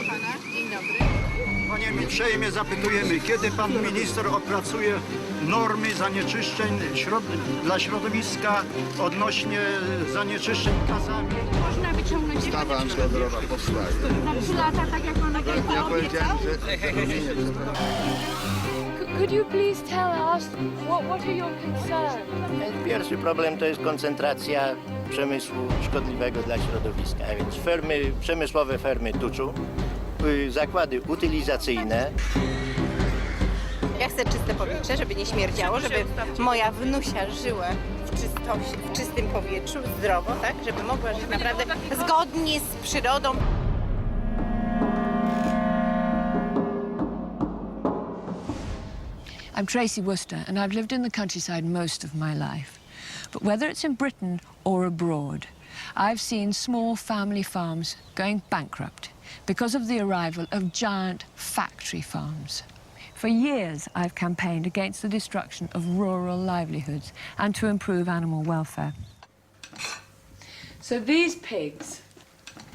Dzień dobry. Panie, uprzejmie zapytujemy, kiedy pan minister opracuje normy zanieczyszczeń dla środowiska odnośnie zanieczyszczeń gazami? Można wyciągnąć Ustawa antydrogowa powstaje. za 3 lata, tak jak pan Ja obiecał. powiedziałem, że Could you please tell us what are your concerns? Pierwszy problem to jest koncentracja przemysłu szkodliwego dla środowiska, a więc przemysłowe fermy tuczu, zakłady utylizacyjne. Ja chcę czyste powietrze, żeby nie śmierdziało, żeby moja wnusia żyła w czystym powietrzu, zdrowo, tak? Żeby mogła żyć naprawdę zgodnie z przyrodą. I'm Tracy Worcester, and I've lived in the countryside most of my life. But whether it's in Britain or abroad, I've seen small family farms going bankrupt because of the arrival of giant factory farms. For years, I've campaigned against the destruction of rural livelihoods and to improve animal welfare. So these pigs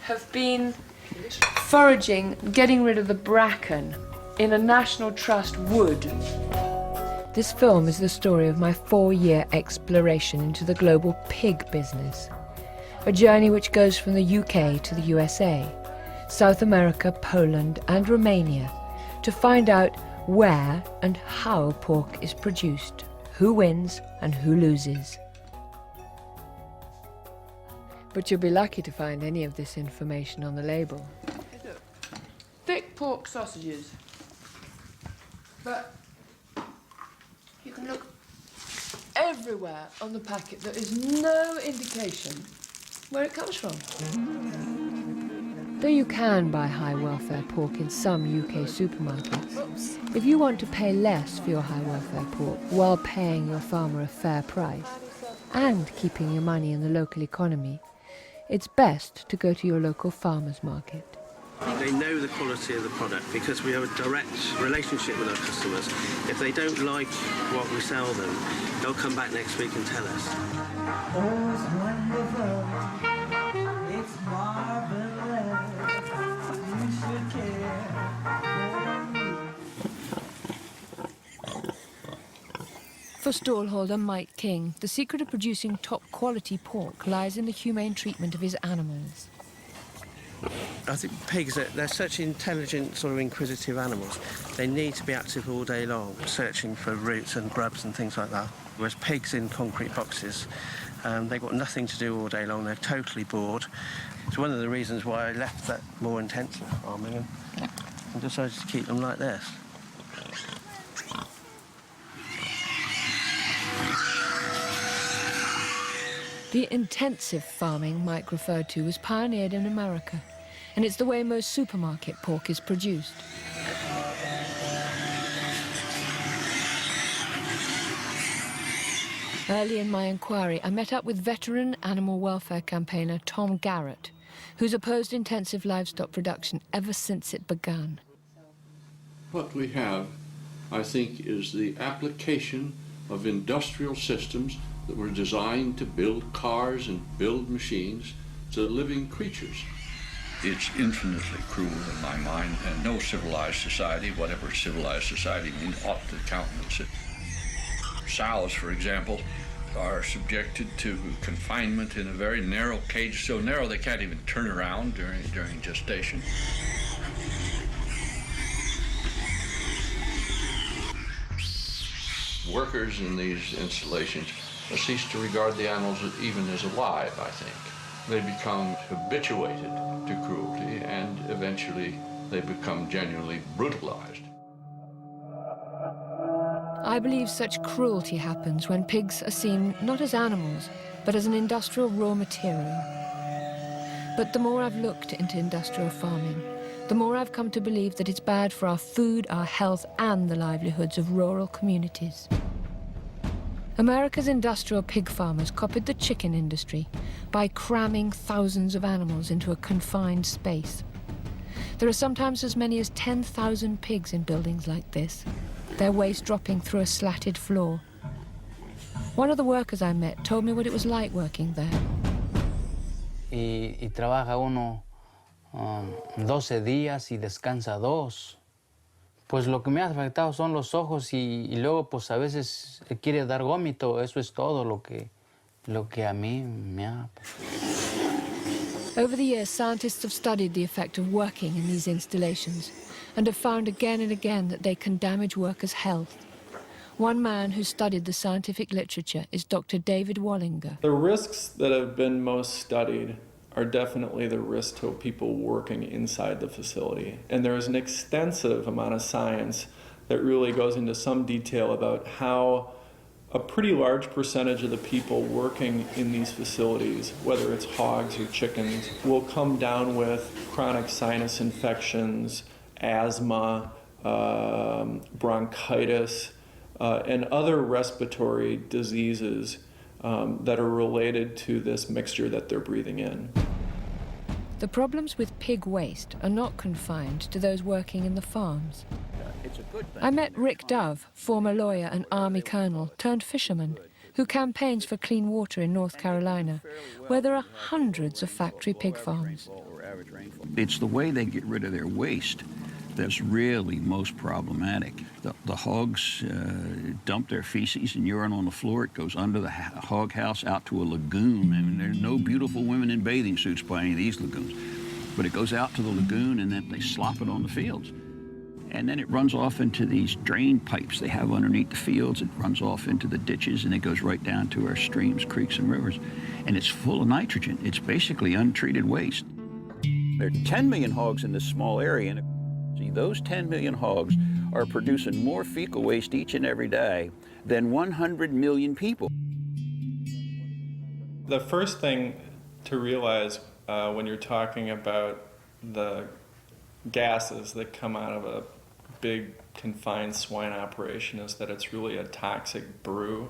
have been foraging, getting rid of the bracken in a National Trust wood. This film is the story of my 4-year exploration into the global pig business. A journey which goes from the UK to the USA, South America, Poland and Romania to find out where and how pork is produced, who wins and who loses. But you'll be lucky to find any of this information on the label. Thick pork sausages. But you can look everywhere on the packet. There is no indication where it comes from. Though you can buy high welfare pork in some UK supermarkets, if you want to pay less for your high welfare pork while paying your farmer a fair price and keeping your money in the local economy, it's best to go to your local farmer's market. They know the quality of the product because we have a direct relationship with our customers. If they don't like what we sell them, they'll come back next week and tell us. For stallholder Mike King, the secret of producing top-quality pork lies in the humane treatment of his animals. I think pigs, they're such intelligent, sort of inquisitive animals. They need to be active all day long, searching for roots and grubs and things like that. Whereas pigs in concrete boxes, they've got nothing to do all day long. They're totally bored. It's one of the reasons why I left that more intensive farming and decided to keep them like this. The intensive farming Mike referred to was pioneered in America, and it's the way most supermarket pork is produced. Early in my inquiry, I met up with veteran animal welfare campaigner Tom Garrett, who's opposed intensive livestock production ever since it began. What we have, I think, is the application of industrial systems that were designed to build cars and build machines to living creatures. It's infinitely cruel in my mind, and no civilized society, whatever civilized society means, ought to countenance it. Sows, for example, are subjected to confinement in a very narrow cage, so narrow they can't even turn around during gestation. Workers in these installations cease to regard the animals even as alive, I think. They become habituated to cruelty, and eventually they become genuinely brutalized. I believe such cruelty happens when pigs are seen not as animals, but as an industrial raw material. But the more I've looked into industrial farming, the more I've come to believe that it's bad for our food, our health, and the livelihoods of rural communities. America's industrial pig farmers copied the chicken industry by cramming thousands of animals into a confined space. There are sometimes as many as 10,000 pigs in buildings like this, their waste dropping through a slatted floor. One of the workers I met told me what it was like working there. Y trabaja uno 12 días y descansa 2. Pues lo que me ha afectado son los ojos y luego pues a veces quiere dar vómito. Eso es todo lo que a mí me ha... Over the years, scientists have studied the effect of working in these installations and have found again and again that they can damage workers' health. One man who studied the scientific literature is Dr. David Wallinger. The risks that have been most studied are definitely the risk to people working inside the facility. And there is an extensive amount of science that really goes into some detail about how a pretty large percentage of the people working in these facilities, whether it's hogs or chickens, will come down with chronic sinus infections, asthma, bronchitis, and other respiratory diseases that are related to this mixture that they're breathing in. The problems with pig waste are not confined to those working in the farms. I met Rick Dove, former lawyer and Army colonel turned fisherman, who campaigns for clean water in North Carolina, where there are hundreds of factory pig farms. It's the way they get rid of their waste that's really most problematic. The hogs dump their feces and urine on the floor. It goes under the hog house out to a lagoon. I mean, there's no beautiful women in bathing suits by any of these lagoons. But it goes out to the lagoon and then they slop it on the fields. And then it runs off into these drain pipes they have underneath the fields. It runs off into the ditches and it goes right down to our streams, creeks, and rivers. And it's full of nitrogen. It's basically untreated waste. There are 10 million hogs in this small area. And see, those 10 million hogs are producing more fecal waste each and every day than 100 million people. The first thing to realize when you're talking about the gases that come out of a big confined swine operation is that it's really a toxic brew,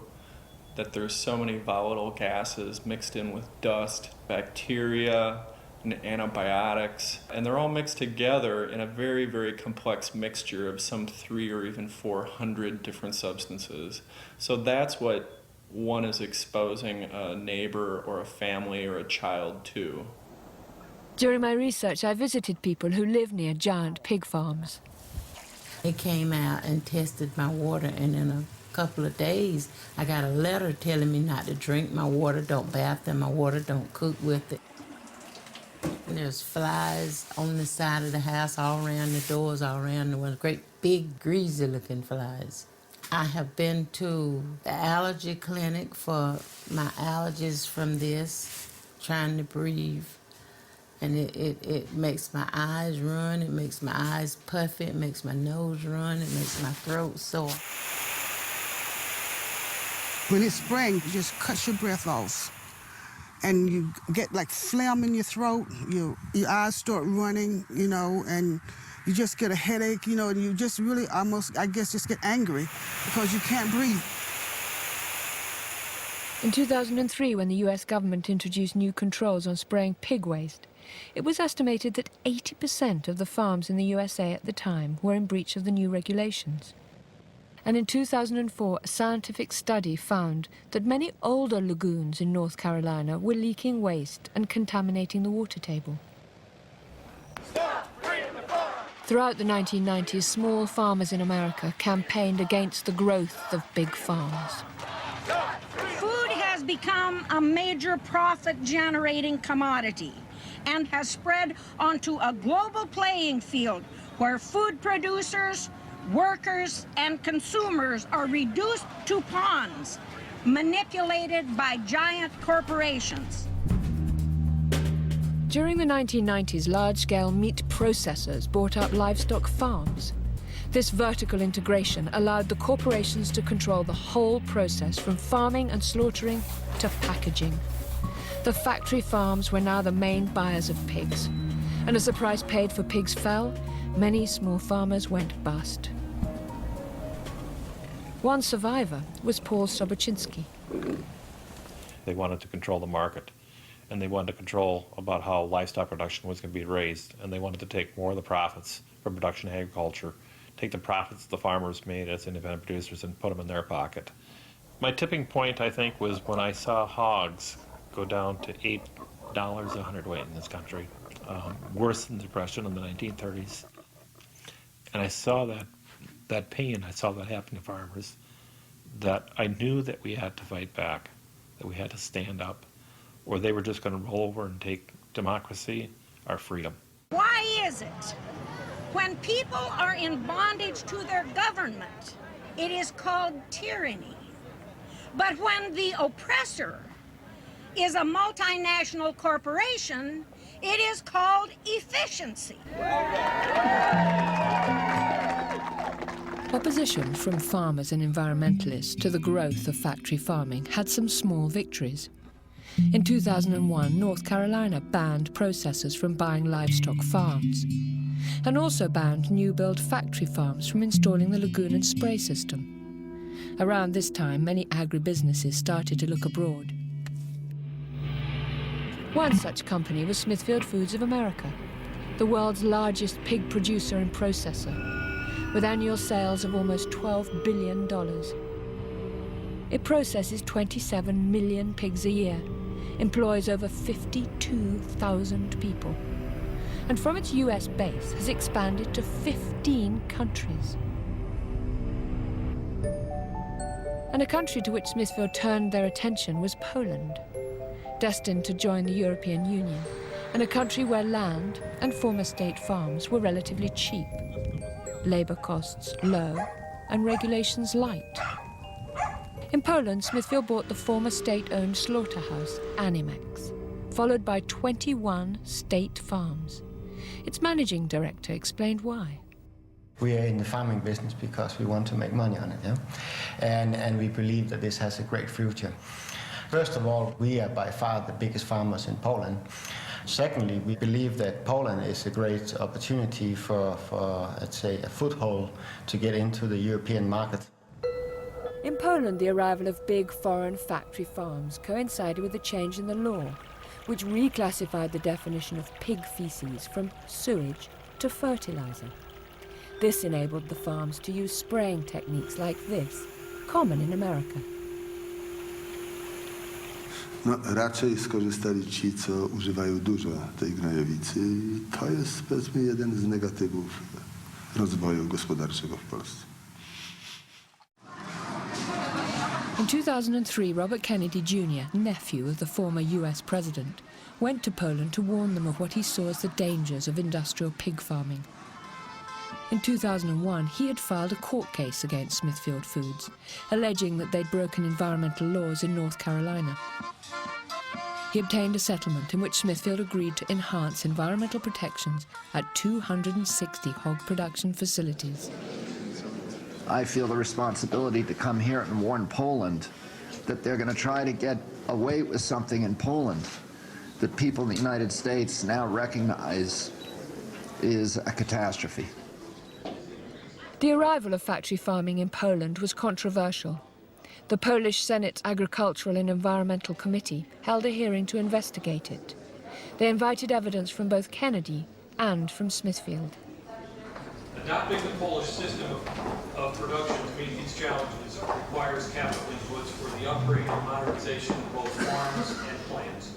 that there's so many volatile gases mixed in with dust, bacteria, and antibiotics, and they're all mixed together in a very, very complex mixture of some 300 or even 400 different substances. So that's what one is exposing a neighbor or a family or a child to. During my research, I visited people who live near giant pig farms. They came out and tested my water, and in a couple of days, I got a letter telling me not to drink my water, don't bath in my water, don't cook with it. And there's flies on the side of the house, all around the doors, all around the windows, great big greasy-looking flies. I have been to the allergy clinic for my allergies from this, trying to breathe. And it makes my eyes run, it makes my eyes puffy, it makes my nose run, it makes my throat sore. When it's spring, it just cuts your breath off. And you get like phlegm in your throat, your eyes start running, you know, and you just get a headache, you know, and you just really almost, I guess, just get angry because you can't breathe. In 2003, when the US government introduced new controls on spraying pig waste, it was estimated that 80% of the farms in the USA at the time were in breach of the new regulations. And in 2004, a scientific study found that many older lagoons in North Carolina were leaking waste and contaminating the water table. Throughout the 1990s, small farmers in America campaigned against the growth of big farms. Food has become a major profit-generating commodity and has spread onto a global playing field where food producers, workers, and consumers are reduced to pawns, manipulated by giant corporations. During the 1990s, large-scale meat processors bought up livestock farms. This vertical integration allowed the corporations to control the whole process from farming and slaughtering to packaging. The factory farms were now the main buyers of pigs. And as the price paid for pigs fell, many small farmers went bust. One survivor was Paul Sobocinski. They wanted to control the market, and they wanted to control about how livestock production was going to be raised, and they wanted to take more of the profits from production agriculture, take the profits the farmers made as independent producers and put them in their pocket. My tipping point, I think, was when I saw hogs go down to $8 a hundredweight in this country. worse than the Depression in the 1930s. And I saw that pain, I saw that happen to farmers, that I knew that we had to fight back, that we had to stand up, or they were just going to roll over and take democracy, our freedom. Why is it when people are in bondage to their government, it is called tyranny? But when the oppressor is a multinational corporation, it is called efficiency. Opposition from farmers and environmentalists to the growth of factory farming had some small victories. In 2001, North Carolina banned processors from buying livestock farms, and also banned new-build factory farms from installing the lagoon and spray system. Around this time, many agribusinesses started to look abroad. One such company was Smithfield Foods of America, the world's largest pig producer and processor, with annual sales of almost $12 billion. It processes 27 million pigs a year, employs over 52,000 people, and from its US base has expanded to 15 countries. And a country to which Smithfield turned their attention was Poland, destined to join the European Union, and a country where land and former state farms were relatively cheap, labour costs low, and regulations light. In Poland, Smithfield bought the former state-owned slaughterhouse, Animex, followed by 21 state farms. Its managing director explained why. We are in the farming business because we want to make money on it, yeah? And we believe that this has a great future. First of all, we are by far the biggest farmers in Poland. Secondly, we believe that Poland is a great opportunity for let's say, a foothold to get into the European market. In Poland, the arrival of big foreign factory farms coincided with a change in the law, which reclassified the definition of pig feces from sewage to fertilizer. This enabled the farms to use spraying techniques like this, common in America. No, raczej skorzystali ci, co używają dużo tej gnojowicy i to jest, powiedzmy, jeden z negatywów rozwoju gospodarczego w Polsce. In 2003, Robert Kennedy Jr., nephew of the former US president, went to Poland to warn them of what he saw as the dangers of industrial pig farming. In 2001, he had filed a court case against Smithfield Foods, alleging that they'd broken environmental laws in North Carolina. He obtained a settlement in which Smithfield agreed to enhance environmental protections at 260 hog production facilities. I feel the responsibility to come here and warn Poland that they're going to try to get away with something in Poland that people in the United States now recognize is a catastrophe. The arrival of factory farming in Poland was controversial. The Polish Senate's Agricultural and Environmental Committee held a hearing to investigate it. They invited evidence from both Kennedy and from Smithfield. Adopting the Polish system of production to meet these challenges requires capital inputs for the upgrade and modernization of both farms and plants.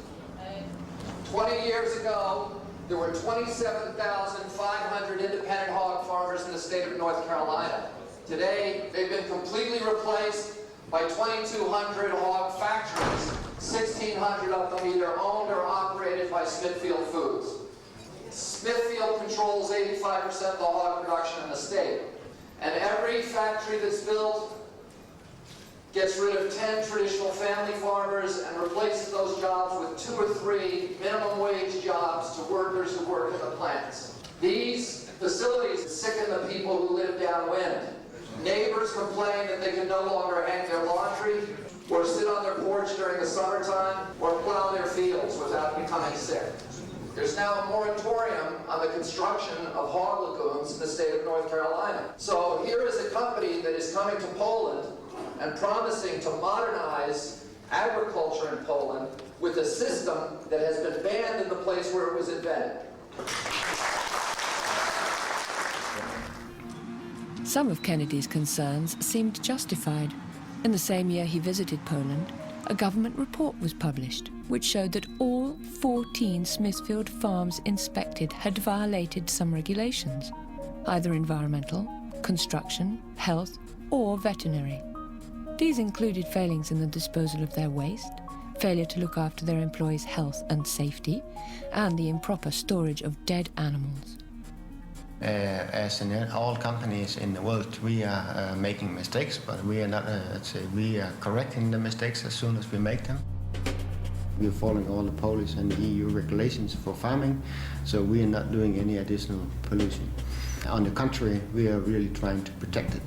20 years ago, there were 27,500 independent hog farmers in the state of North Carolina. Today, they've been completely replaced by 2,200 hog factories, 1,600 of them either owned or operated by Smithfield Foods. Smithfield controls 85% of the hog production in the state. And every factory that's built gets rid of 10 traditional family farmers and replaces those jobs with 2 or 3 minimum wage jobs to workers who work in the plants. These facilities sicken the people who live downwind. Neighbors complain that they can no longer hang their laundry or sit on their porch during the summertime or plow their fields without becoming sick. There's now a moratorium on the construction of hog lagoons in the state of North Carolina. So here is a company that is coming to Poland and promising to modernize agriculture in Poland with a system that has been banned in the place where it was invented. Some of Kennedy's concerns seemed justified. In the same year he visited Poland, a government report was published which showed that all 14 Smithfield farms inspected had violated some regulations, either environmental, construction, health, or veterinary. These included failings in the disposal of their waste, failure to look after their employees' health and safety, and the improper storage of dead animals. As in all companies in the world, we are making mistakes, but we are not, we are correcting the mistakes as soon as we make them. We are following all the Polish and EU regulations for farming, so we are not doing any additional pollution. On the contrary, we are really trying to protect it.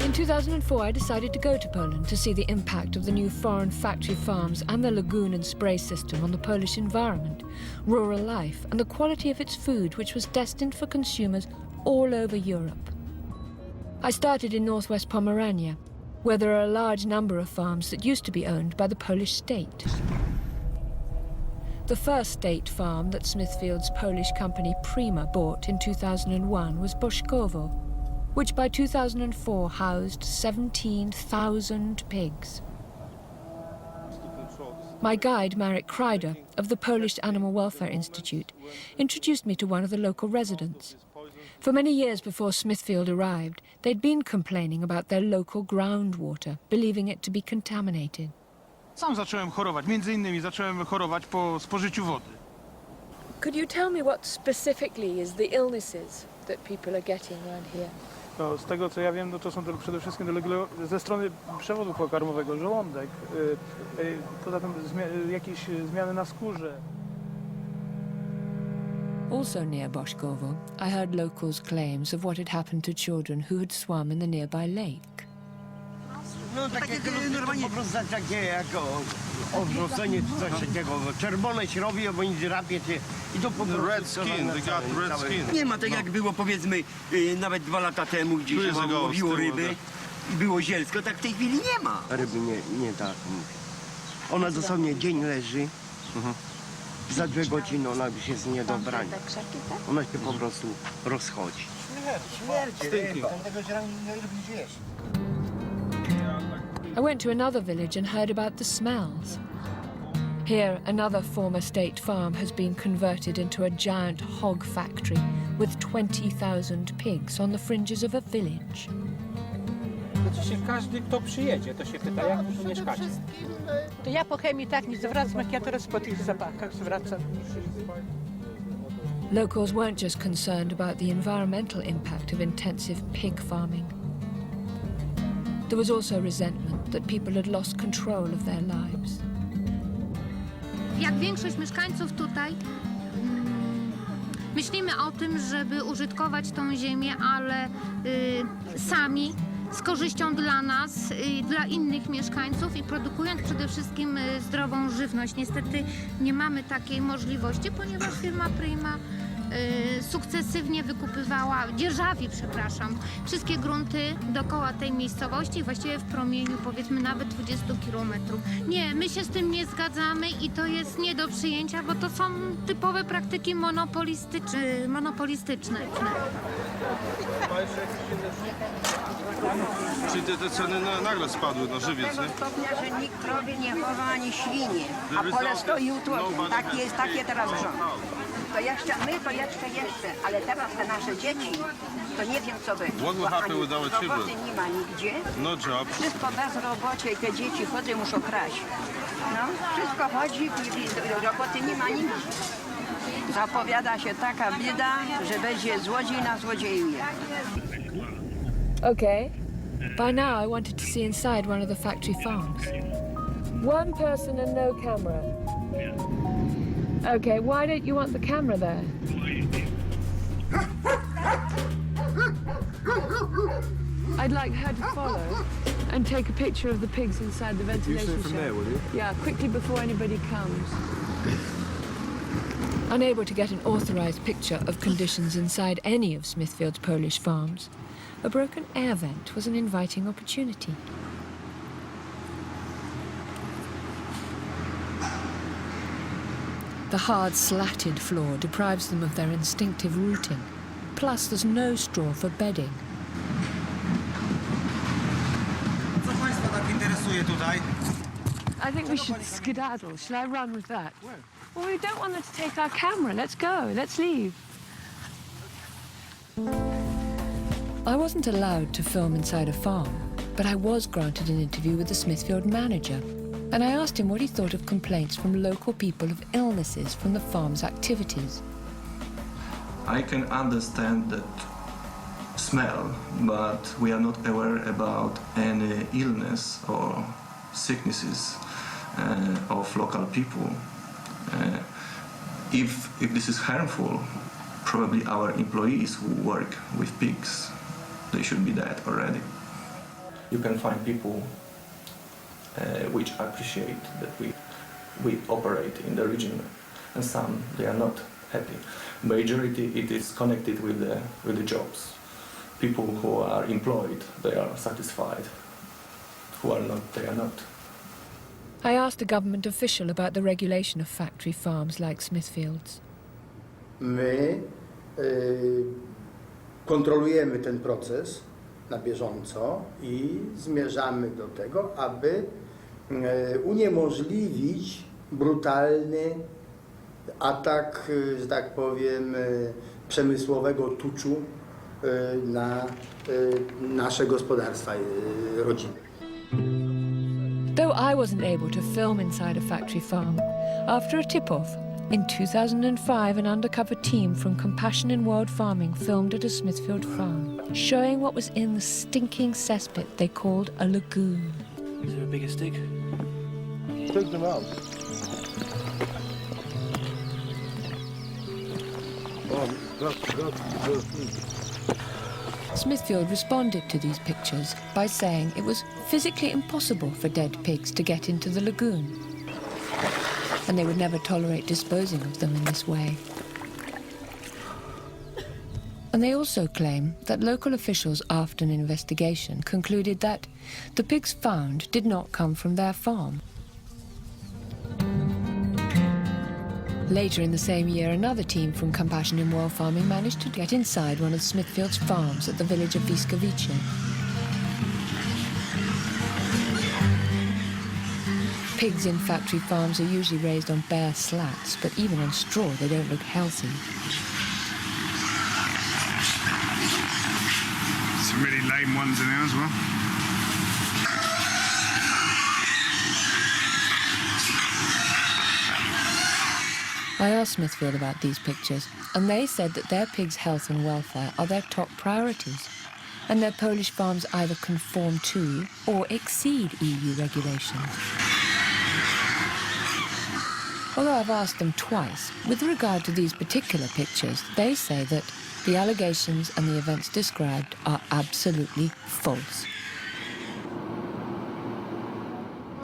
In 2004, I decided to go to Poland to see the impact of the new foreign factory farms and the lagoon and spray system on the Polish environment, rural life, and the quality of its food, which was destined for consumers all over Europe. I started in northwest Pomerania, where there are a large number of farms that used to be owned by the Polish state. The first state farm that Smithfield's Polish company Prima bought in 2001 was Boszkowo, which by 2004 housed 17,000 pigs. My guide, Marek Kreider, of the Polish Animal Welfare Institute, introduced me to one of the local residents. For many years before Smithfield arrived, they'd been complaining about their local groundwater, believing it to be contaminated. Sam zacząłem chorować, między innymi zacząłem chorować po spożyciu wody. Could you tell me what specifically is the illnesses that people are getting around here? No, z tego co ja wiem, no to są to przede wszystkim ze strony przewodu pokarmowego, żołądek, poza tym jakieś zmiany na skórze. Also near Boszkowo, I heard locals' claims of what had happened to children who had swum in the nearby lake. No takie normalnie po prostu takie jako odrzucenie czy coś takiego. Czerwone się robi, bo nic drapie się i to po prostu... Red skin, they got red skin. Nie ma tak jak było powiedzmy nawet 2 lata temu, gdzie się łowiło ryby i było zielsko, tak w tej chwili nie ma. Ryby nie tak mówię. Ona dosłownie dzień leży, za 2 godziny ona już jest nie do brania. Ona się po prostu rozchodzi. Śmierć ryba. I went to another village and heard about the smells. Here, another former state farm has been converted into a giant hog factory with 20,000 pigs on the fringes of a village. Każdy, kto przyjedzie, to się pyta, jak tu mieszkacie. To ja po chemii tak nie zwracam, jak ja teraz po tych zapachach zwracam. Locals weren't just concerned about the environmental impact of intensive pig farming. There was also resentment that people had lost control of their lives. Jak większość mieszkańców tutaj, myślimy o tym, żeby użytkować tą ziemię, ale sami, z korzyścią dla nas, dla innych mieszkańców i produkując przede wszystkim zdrową żywność. Niestety nie mamy takiej możliwości, ponieważ firma Prima sukcesywnie dzierżawi, wszystkie grunty dookoła tej miejscowości, właściwie w promieniu powiedzmy nawet 20 kilometrów. Nie, my się z tym nie zgadzamy i to jest nie do przyjęcia, bo to są typowe praktyki monopolistyczne. Czyli te ceny nagle spadły na żywiec, nie? Stopnia, że nikt krowy nie chowa ani świnie, a pole stoi utłoczone. Takie teraz rząd. To jeszcze my, to jeszcze, ale teraz te nasze dzieci, to nie wiem co będzie. What will happen with our children? Roboty nie ma nigdzie. No jobs. Wszystko bez robocie i te dzieci chodzą, muszą kraść. No, wszystko chodzi i roboty nie ma nigdzie. Zapowiada się taka bieda, że będzie złodziej na złodziejuje. Okay. By now I wanted to see inside one of the factory farms. One person and no camera. Okay, why don't you want the camera there? I'd like her to follow and take a picture of the pigs inside the ventilation shaft. You from there, will you? Yeah, quickly before anybody comes. Unable to get an authorized picture of conditions inside any of Smithfield's Polish farms, a broken air vent was an inviting opportunity. The hard, slatted floor deprives them of their instinctive rooting. Plus, there's no straw for bedding. Co Państwa tak interesuje? pasuje tutaj. I think we should skedaddle. Shall I run with that? Where? Well, we don't want them to take our camera. Let's go. Let's leave. I wasn't allowed to film inside a farm, but I was granted an interview with the Smithfield manager, and I asked him what he thought of complaints from local people of illnesses from the farm's activities. I can understand that smell, but we are not aware about any illness or sicknesses of local people. If this is harmful, probably our employees who work with pigs, they should be dead already. You can find people which appreciate that we operate in the region, and some they are not happy. Majority it is connected with the jobs. People who are employed, they are satisfied. Who are not, they are not. I asked a government official about the regulation of factory farms like Smithfield's. My kontrolujemy ten proces na bieżąco i zmierzamy do tego, aby uniemożliwić brutalny atak, że tak powiem, przemysłowego tuczu na nasze gospodarstwa rodzinne. Though I wasn't able to film inside a factory farm, after a tip-off, in 2005 an undercover team from Compassion in World Farming filmed at a Smithfield farm, showing what was in the stinking cesspit they called a lagoon. Is there a bigger stick? Take them out. Smithfield responded to these pictures by saying it was physically impossible for dead pigs to get into the lagoon, and they would never tolerate disposing of them in this way. And they also claim that local officials, after an investigation, concluded that the pigs found did not come from their farm. Later in the same year, another team from Compassion in World Farming managed to get inside one of Smithfield's farms at the village of Wyskowice. Pigs in factory farms are usually raised on bare slats, but even on straw they don't look healthy. Some really lame ones in there as well. I asked Smithfield about these pictures, and they said that their pigs' health and welfare are their top priorities, and their Polish farms either conform to or exceed EU regulations. Although I've asked them twice, with regard to these particular pictures, they say that the allegations and the events described are absolutely false.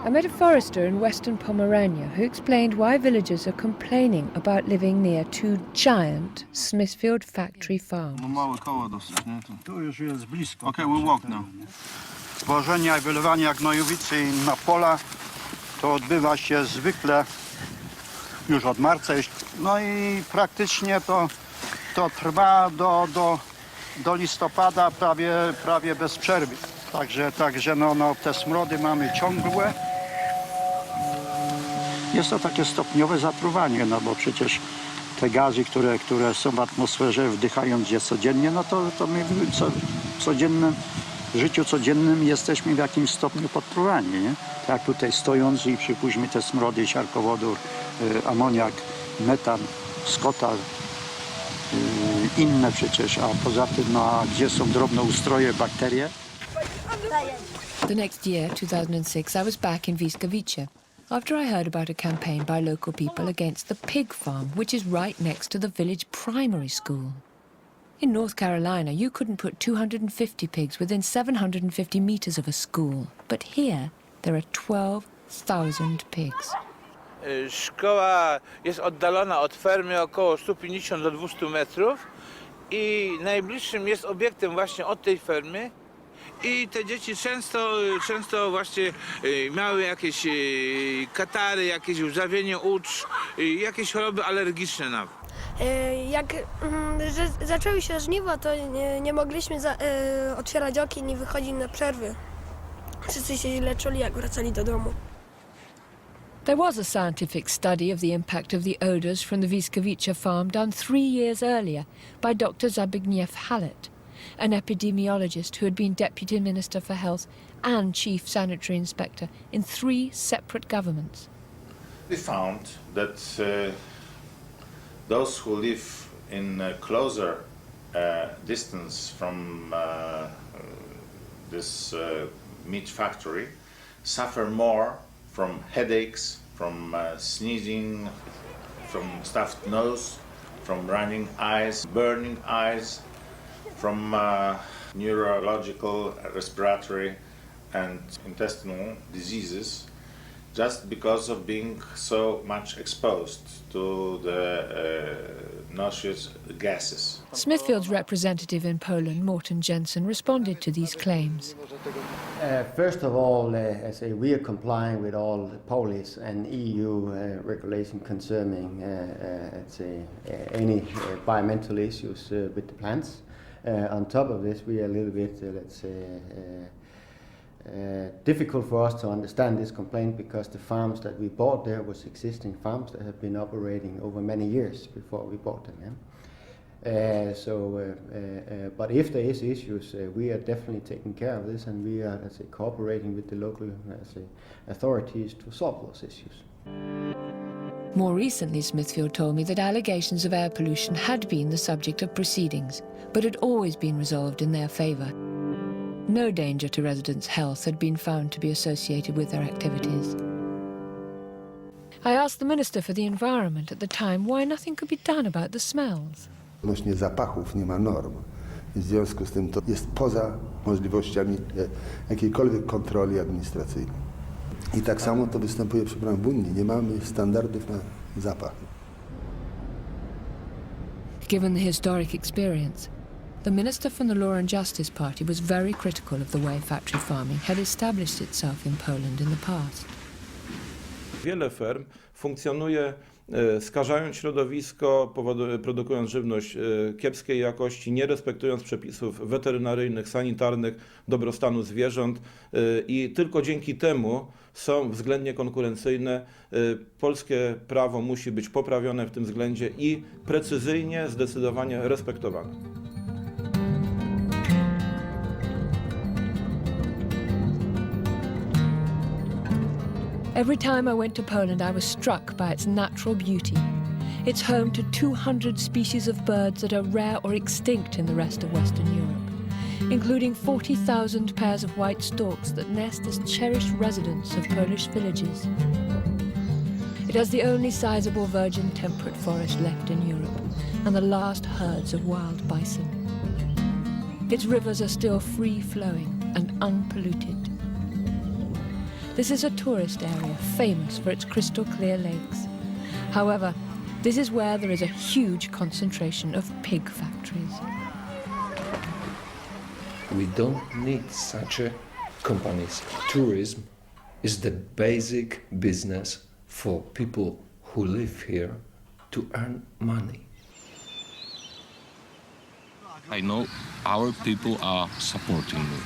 I met a forester in western Pomerania who explained why villagers are complaining about living near two giant Smithfield factory farms. Okay, we'll walk now. Wożenia i wylewania gnojowicy na pola to odbywa się zwykle już od marca. No i praktycznie to trwa do listopada prawie bez przerwy. Także no, te smrody mamy ciągłe. Jest to takie stopniowe zatruwanie, no bo przecież te gazy, które są w atmosferze, wdychając je codziennie, no to my w codziennym życiu codziennym jesteśmy w jakimś stopniu podpruwani, nie? Tak tutaj stojąc i przypuśćmy te smrody, siarkowodór, amoniak, metan, skotar, inne przecież, a poza tym, no a gdzie są drobnoustroje, bakterie? The next year, 2006, I was back in Wyskowice after I heard about a campaign by local people against the pig farm, which is right next to the village primary school. In North Carolina, you couldn't put 250 pigs within 750 meters of a school, but here there are 12,000 pigs. Szkoła jest oddalona od fermy około 150 do 200 metrów i najbliższym jest obiektem właśnie od tej fermy. I te dzieci często właśnie miały jakieś katary, jakieś łzawienie ucz, jakieś choroby alergiczne nawet. Jak zaczęły się żniwa, to nie mogliśmy otwierać okien i wychodzić na przerwy. Wszyscy się leczyli, jak wracali do domu. There was a scientific study of the impact of the odours from the Wiskowice farm done 3 years earlier by Dr. Zbigniew Hallet, an epidemiologist who had been Deputy Minister for Health and Chief Sanitary Inspector in 3 separate governments. We found that those who live in closer distance from this meat factory suffer more from headaches, from sneezing, from stuffed nose, from running eyes, burning eyes, from neurological, respiratory and intestinal diseases, just because of being so much exposed to the noxious gases. Smithfield's representative in Poland, Morten Jensen, responded to these claims. First of all, I say we are complying with all the Polish and EU regulation concerning any environmental issues with the plants. On top of this, we are a little bit, difficult for us to understand this complaint because the farms that we bought there was existing farms that have been operating over many years before we bought them. Yeah? But if there is issues, we are definitely taking care of this, and we are, cooperating with the local authorities to solve those issues. More recently, Smithfield told me that allegations of air pollution had been the subject of proceedings, but had always been resolved in their favour. No danger to residents' health had been found to be associated with their activities. I asked the Minister for the Environment at the time why nothing could be done about the smells. Odnośnie zapachów nie ma norm. W związku z tym to jest poza możliwościami jakiejkolwiek kontroli administracyjnej. I tak samo to występuje, przepraszam, w Unii. Nie mamy standardów na zapach. Given the historic experience, the Minister from the Law and Justice Party was very critical of the way factory farming had established itself in Poland in the past. Wiele ferm funkcjonuje skażając środowisko, produkując żywność kiepskiej jakości, nie respektując przepisów weterynaryjnych, sanitarnych, dobrostanu zwierząt i tylko dzięki temu są względnie konkurencyjne. Polskie prawo musi być poprawione w tym względzie i precyzyjnie, zdecydowanie respektowane. Every time I went to Poland, I was struck by its natural beauty. It's home to 200 species of birds that are rare or extinct in the rest of Western Europe, including 40,000 pairs of white storks that nest as cherished residents of Polish villages. It has the only sizable virgin temperate forest left in Europe and the last herds of wild bison. Its rivers are still free-flowing and unpolluted. This is a tourist area famous for its crystal clear lakes. However, this is where there is a huge concentration of pig factories. We don't need such companies. Tourism is the basic business for people who live here to earn money. I know our people are supporting me.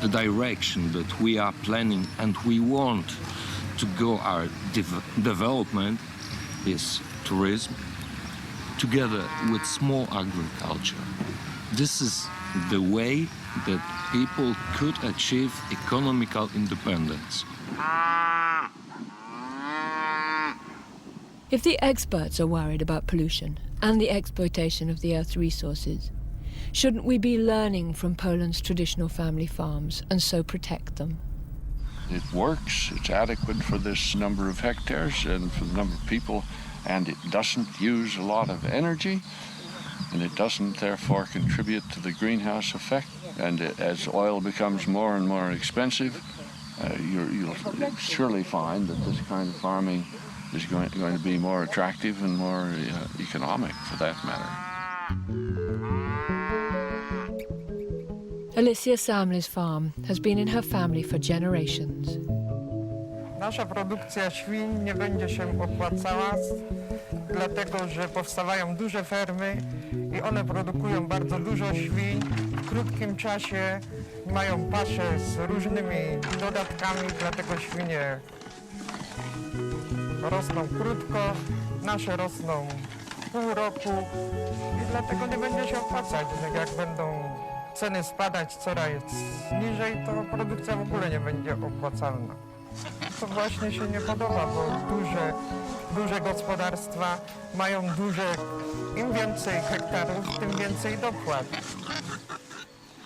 The direction that we are planning and we want to go our development is tourism together with small agriculture. This is the way that people could achieve economical independence. If the experts are worried about pollution and the exploitation of the Earth's resources, shouldn't we be learning from Poland's traditional family farms and so protect them? It works, it's adequate for this number of hectares and for the number of people, and it doesn't use a lot of energy, and it doesn't therefore contribute to the greenhouse effect. And as oil becomes more and more expensive, you'll surely find that this kind of farming is going to be more attractive and more economic for that matter. Alicia Samley's farm has been in her family for generations. Nasza produkcja świń nie będzie się opłacała, dlatego że powstawają duże fermy i one produkują bardzo dużo świń w krótkim czasie. mają pasze z różnymi dodatkami, dlatego świnie rosną krótko, nasze rosną pół roku i dlatego nie będzie się opłacać. Jak będą ceny spadać coraz niżej, to produkcja w ogóle nie będzie opłacalna. To właśnie się nie podoba, bo duże gospodarstwa mają im więcej hektarów, tym więcej dopłat.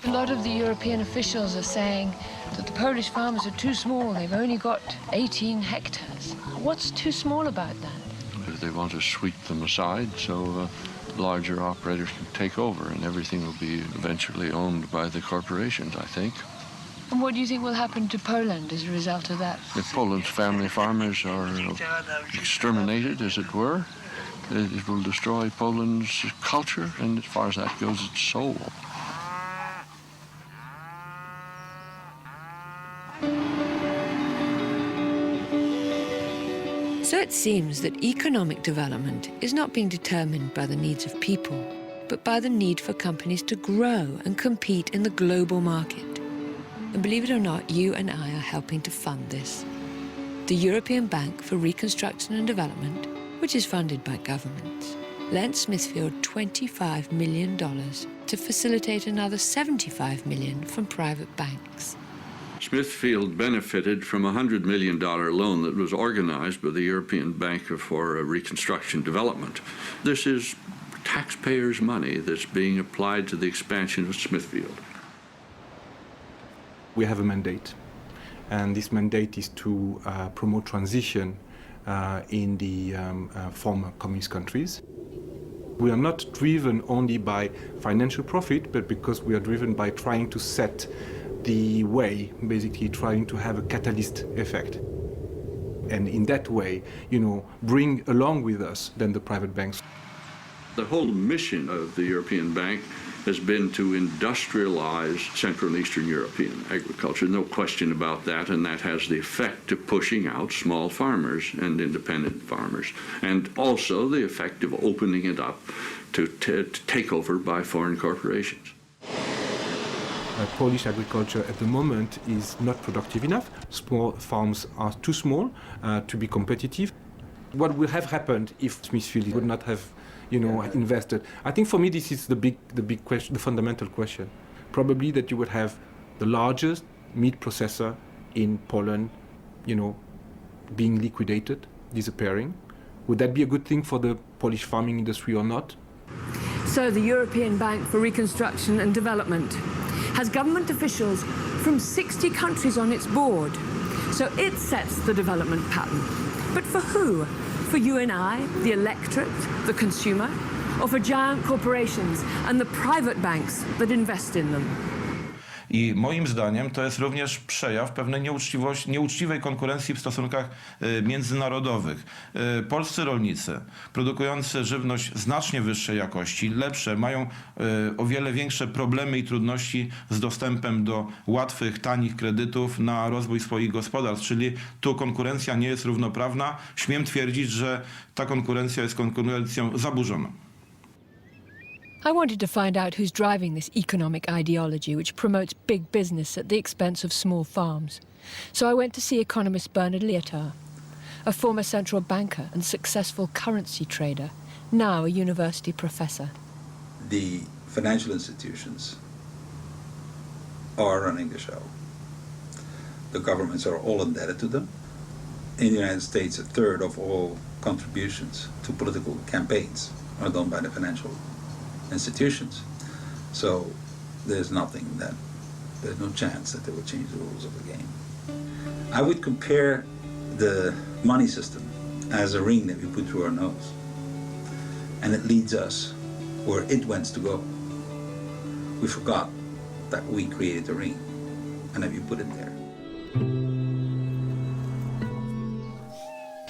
A lot of the European officials are saying that the Polish farmers are too small. They've only got 18 hectares. What's too small about that? They want to sweep them aside so larger operators can take over and everything will be eventually owned by the corporations, I think. And what do you think will happen to Poland as a result of that? If Poland's family farmers are exterminated, as it were, it will destroy Poland's culture and, as far as that goes, its soul. So it seems that economic development is not being determined by the needs of people, but by the need for companies to grow and compete in the global market. And believe it or not, you and I are helping to fund this. The European Bank for Reconstruction and Development, which is funded by governments, lent Smithfield $25 million to facilitate another $75 million from private banks. Smithfield benefited from a $100 million loan that was organized by the European Bank for Reconstruction Development. This is taxpayers' money that's being applied to the expansion of Smithfield. We have a mandate, and this mandate is to promote transition in the former communist countries. We are not driven only by financial profit, but because we are driven by trying to set the way, basically trying to have a catalyst effect. And in that way, bring along with us then the private banks. The whole mission of the European Bank has been to industrialize Central and Eastern European agriculture. No question about that, and that has the effect of pushing out small farmers and independent farmers, and also the effect of opening it up to take over by foreign corporations. Polish agriculture at the moment is not productive enough. Small farms are too small to be competitive. What would have happened if Smithfield would not have invested? I think for me this is the big question, the fundamental question. Probably that you would have the largest meat processor in Poland, being liquidated, disappearing. Would that be a good thing for the Polish farming industry or not? So the European Bank for Reconstruction and Development has government officials from 60 countries on its board. So it sets the development pattern. But for who? For you and I, the electorate, the consumer, or for giant corporations and the private banks that invest in them? I moim zdaniem to jest również przejaw pewnej nieuczciwej konkurencji w stosunkach międzynarodowych. Polscy rolnicy produkujący żywność znacznie wyższej jakości, lepsze, mają o wiele większe problemy i trudności z dostępem do łatwych, tanich kredytów na rozwój swoich gospodarstw, czyli tu konkurencja nie jest równoprawna. Śmiem twierdzić, że ta konkurencja jest konkurencją zaburzoną. I wanted to find out who's driving this economic ideology which promotes big business at the expense of small farms. So I went to see economist Bernard Lietaer, a former central banker and successful currency trader, now a university professor. The financial institutions are running the show. The governments are all indebted to them. In the United States, a third of all contributions to political campaigns are done by the financial institutions. So there's no chance that they will change the rules of the game. I would compare the money system as a ring that we put through our nose, and it leads us where it wants to go. We forgot that we created the ring and that we put it there.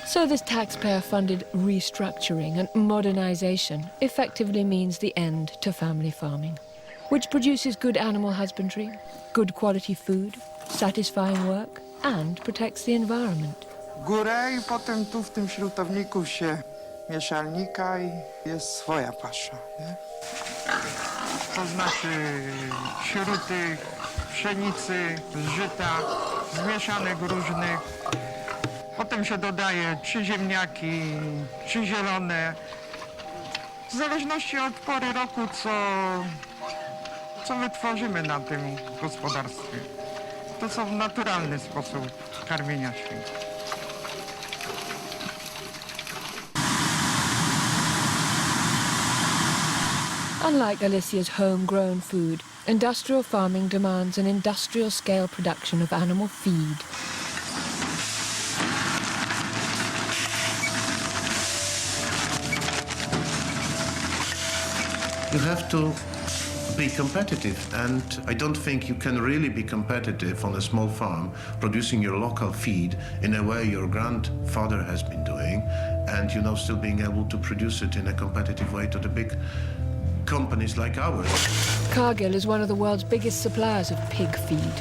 So this taxpayer-funded restructuring and modernization effectively means the end to family farming, which produces good animal husbandry, good quality food, satisfying work, and protects the environment. Górę i potem tu w tym śrutowniku się mieszalnika i jest swoja pasza, nie? To znaczy śruty pszenicy, z żyta, zmieszanych różnych. Potem się dodaje czy ziemniaki, czy zielone. W zależności od pory roku, co wytworzymy na tym gospodarstwie. To są naturalny sposób karmienia świń. Unlike Alicia's homegrown food, industrial farming demands an industrial-scale production of animal feed. You have to be competitive, and I don't think you can really be competitive on a small farm producing your local feed in a way your grandfather has been doing, and still being able to produce it in a competitive way to the big companies like ours. Cargill is one of the world's biggest suppliers of pig feed,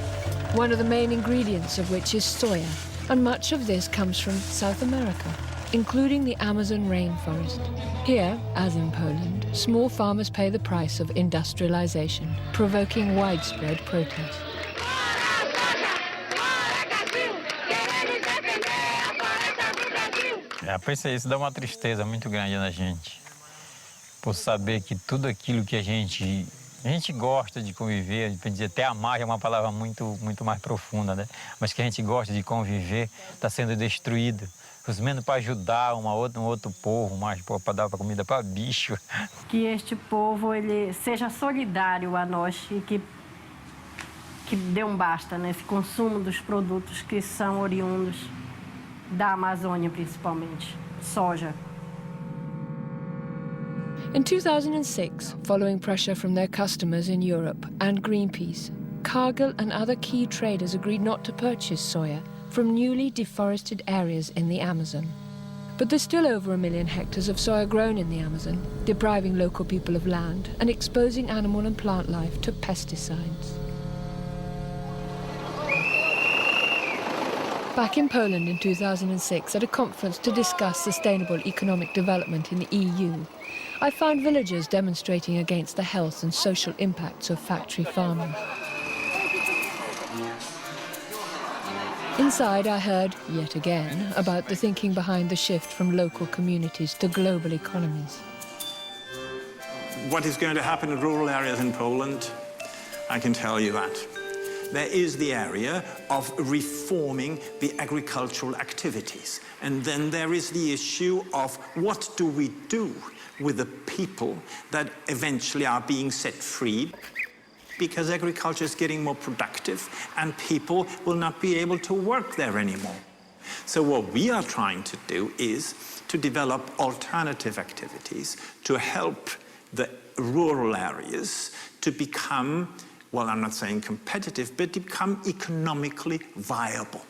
one of the main ingredients of which is soya, and much of this comes from South America, including the Amazon rainforest. Here, as in Poland, small farmers pay the price of industrialization, provoking widespread protest. Isso dá uma tristeza muito grande na gente, por saber que tudo aquilo que a gente gosta de conviver, até amar é uma palavra muito mais profunda, né? Mas que a gente gosta de conviver, está sendo destruído. Menos para ajudar um outro povo, mais para dar comida para bicho. Que este povo ele seja solidário a nós e que dê basta nesse consumo dos produtos que são oriundos da Amazônia, principalmente, soja. In 2006, following pressure from their customers in Europe and Greenpeace, Cargill and other key traders agreed not to purchase soya from newly deforested areas in the Amazon. But there's still over 1 million hectares of soya grown in the Amazon, depriving local people of land and exposing animal and plant life to pesticides. Back in Poland in 2006, at a conference to discuss sustainable economic development in the EU, I found villagers demonstrating against the health and social impacts of factory farming. Inside, I heard, yet again, about the thinking behind the shift from local communities to global economies. What is going to happen in rural areas in Poland, I can tell you that. There is the area of reforming the agricultural activities. And then there is the issue of what do we do with the people that eventually are being set free, because agriculture is getting more productive and people will not be able to work there anymore. So what we are trying to do is to develop alternative activities to help the rural areas to become, well, I'm not saying competitive, but to become economically viable.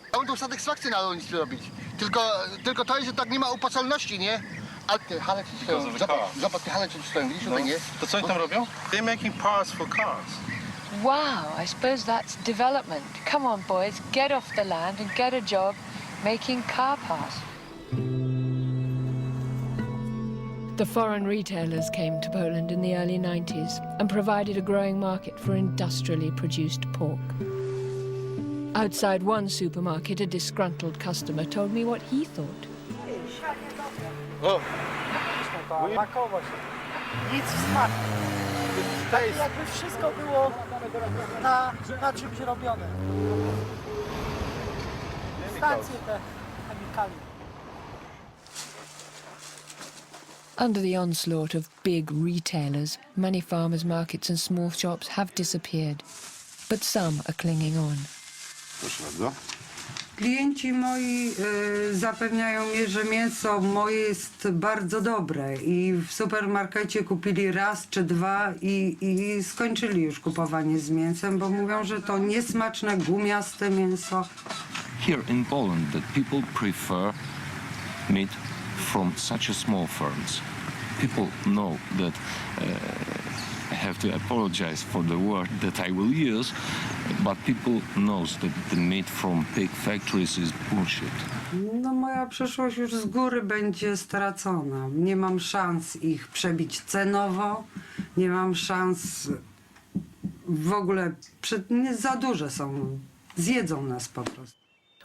Chciałbym tą satysfakcję na rolnictwie robić. Tylko to jest, że tak nie ma opłacalności, nie? Ale te hale ci stoją. Zobacz, te hale ci stoją, widzisz tutaj, nie? To co oni tam robią? They're making parts for cars. Wow, I suppose that's development. Come on, boys, get off the land and get a job making car parts. The foreign retailers came to Poland in the early 90s and provided a growing market for industrially produced pork. Outside one supermarket, a disgruntled customer told me what he thought. O! Pakować. Nic w smaku. Tak jakby wszystko było na czymś robione. Stacje te chemikalia. Under the onslaught of big retailers, many farmers' markets and small shops have disappeared. But some are clinging on. Proszę bardzo. Klienci moi zapewniają mnie, że mięso moje jest bardzo dobre i w supermarkecie kupili raz czy dwa i skończyli już kupowanie z mięsem, bo mówią, że to niesmaczne, gumiaste mięso. Here in Poland, that people prefer meat from such a small farms. People know that I have to apologize for the word that I will use, but people knows that the meat from pig factories is bullshit. No moja przyszłość już z góry będzie stracona. Nie mam szans ich przebić cenowo, nie mam szans w ogóle nie za duże są, zjedzą nas po prostu.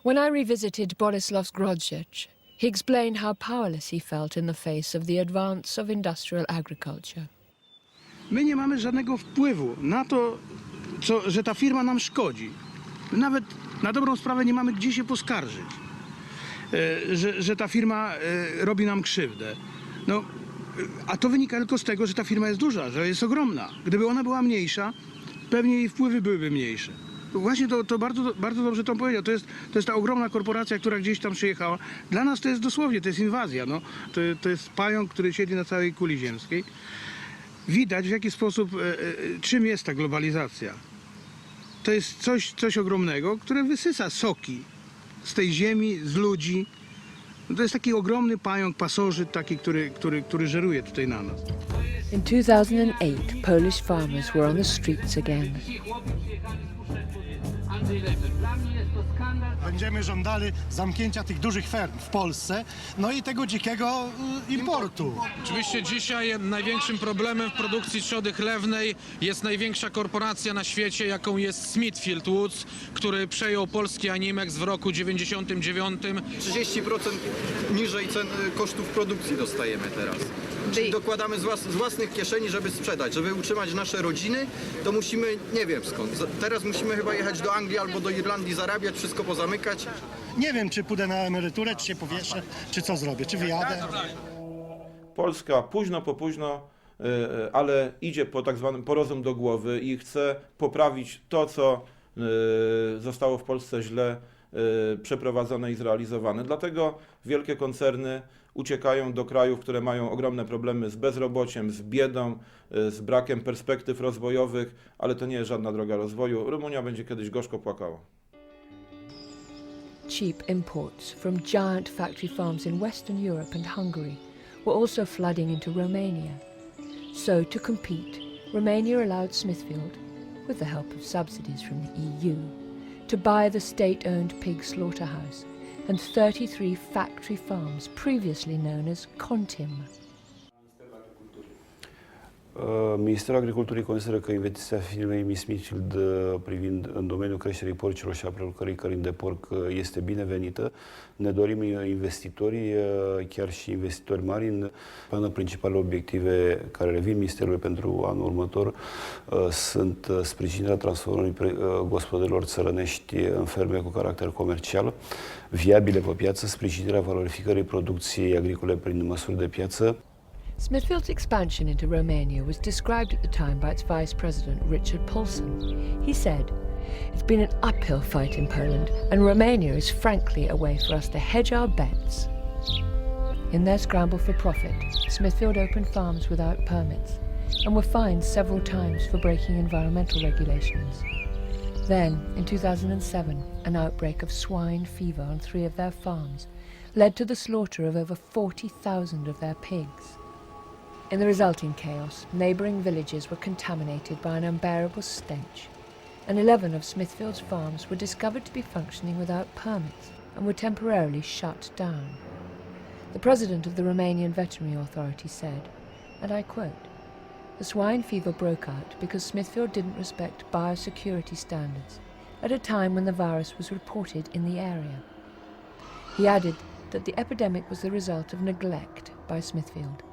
When I revisited Borislav's Grodzic, he explained how powerless he felt in the face of the advance of industrial agriculture. My nie mamy żadnego wpływu na to, że ta firma nam szkodzi. Nawet na dobrą sprawę nie mamy gdzie się poskarżyć, że ta firma robi nam krzywdę. No, a to wynika tylko z tego, że ta firma jest duża, że jest ogromna. Gdyby ona była mniejsza, pewnie jej wpływy byłyby mniejsze. Właśnie to bardzo dobrze to powiedział. To jest ta ogromna korporacja, która gdzieś tam przyjechała. Dla nas to jest dosłownie, to jest inwazja. No. To jest pająk, który siedzi na całej kuli ziemskiej. Widać, w jaki sposób, czym jest ta globalizacja. To jest coś ogromnego, które wysysa soki z tej ziemi, z ludzi. To jest taki ogromny pająk, pasożyt taki, który żeruje tutaj na nas. In 2008, Polish farmers were on the streets again. Będziemy żądali zamknięcia tych dużych ferm w Polsce, no i tego dzikiego importu. Oczywiście dzisiaj największym problemem w produkcji trzody chlewnej jest największa korporacja na świecie, jaką jest Smithfield, który przejął polski Animex w roku 99. 30% niżej cen kosztów produkcji dostajemy teraz. Czyli dokładamy z własnych kieszeni, żeby sprzedać, żeby utrzymać nasze rodziny, to musimy, nie wiem skąd, teraz musimy chyba jechać do Anglii albo do Irlandii, zarabiać, wszystko pozamykać. Nie wiem, czy pójdę na emeryturę, czy się powieszę, czy co zrobię, czy wyjadę. Polska późno, ale idzie po tak zwanym porozum do głowy i chce poprawić to, co zostało w Polsce źle przeprowadzone i zrealizowane. Dlatego wielkie koncerny uciekają do krajów, które mają ogromne problemy z bezrobociem, z biedą, z brakiem perspektyw rozwojowych, ale to nie jest żadna droga rozwoju. Rumunia będzie kiedyś gorzko płakała. Cheap imports from giant factory farms in Western Europe and Hungary were also flooding into Romania. So, to compete, Romania allowed Smithfield, with the help of subsidies from the EU, to buy the state-owned pig slaughterhouse and 33 factory farms previously known as Contim. Ministerul Agriculturii consideră că investiția firmei Smithfield în domeniul creșterii porcilor și a prelucrării cărnii de porc este binevenită. Ne dorim investitorii, chiar și investitori mari, în principalele obiective care revin Ministerului pentru anul următor sunt sprijinirea transformării gospodărilor țărănești în ferme cu caracter comercial, viabile pe piață, sprijinirea valorificării producției agricole prin măsuri de piață. Smithfield's expansion into Romania was described at the time by its vice president, Richard Paulson. He said, "It's been an uphill fight in Poland, and Romania is frankly a way for us to hedge our bets." In their scramble for profit, Smithfield opened farms without permits and were fined several times for breaking environmental regulations. Then, in 2007, an outbreak of swine fever on 3 of their farms led to the slaughter of over 40,000 of their pigs. In the resulting chaos, neighbouring villages were contaminated by an unbearable stench, and 11 of Smithfield's farms were discovered to be functioning without permits and were temporarily shut down. The president of the Romanian Veterinary Authority said, and I quote, "The swine fever broke out because Smithfield didn't respect biosecurity standards at a time when the virus was reported in the area." He added that the epidemic was the result of neglect by Smithfield.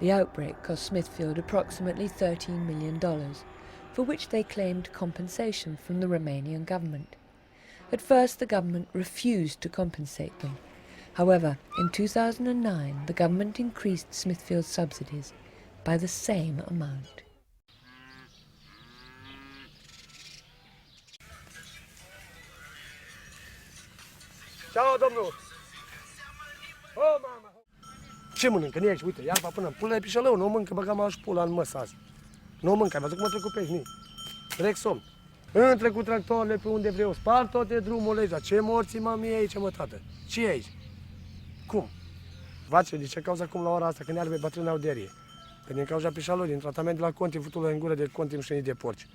The outbreak cost Smithfield approximately $13 million, for which they claimed compensation from the Romanian government. At first, the government refused to compensate them. However, in 2009, the government increased Smithfield's subsidies by the same amount. Ciao, domnul! Oh, mama! Ce mănâncă? Nu ești, uite, iarba până în pula e pișălău, nu mâncă, băga mă și pula în măsă azi. Nu mâncă, ai văzut cum a trecut pe aici, direct somn. Între cu tractoarele pe unde vreau, spar toate drumurile aici, ce morții mami e aici, mă, tată? Ce e aici? Cum? Vace, de ce cauza cum la ora asta, când iarbe bătrâna auderie? Că din cauza pișălău, din tratament de la conti, futul în gură de conti mșenii de porci.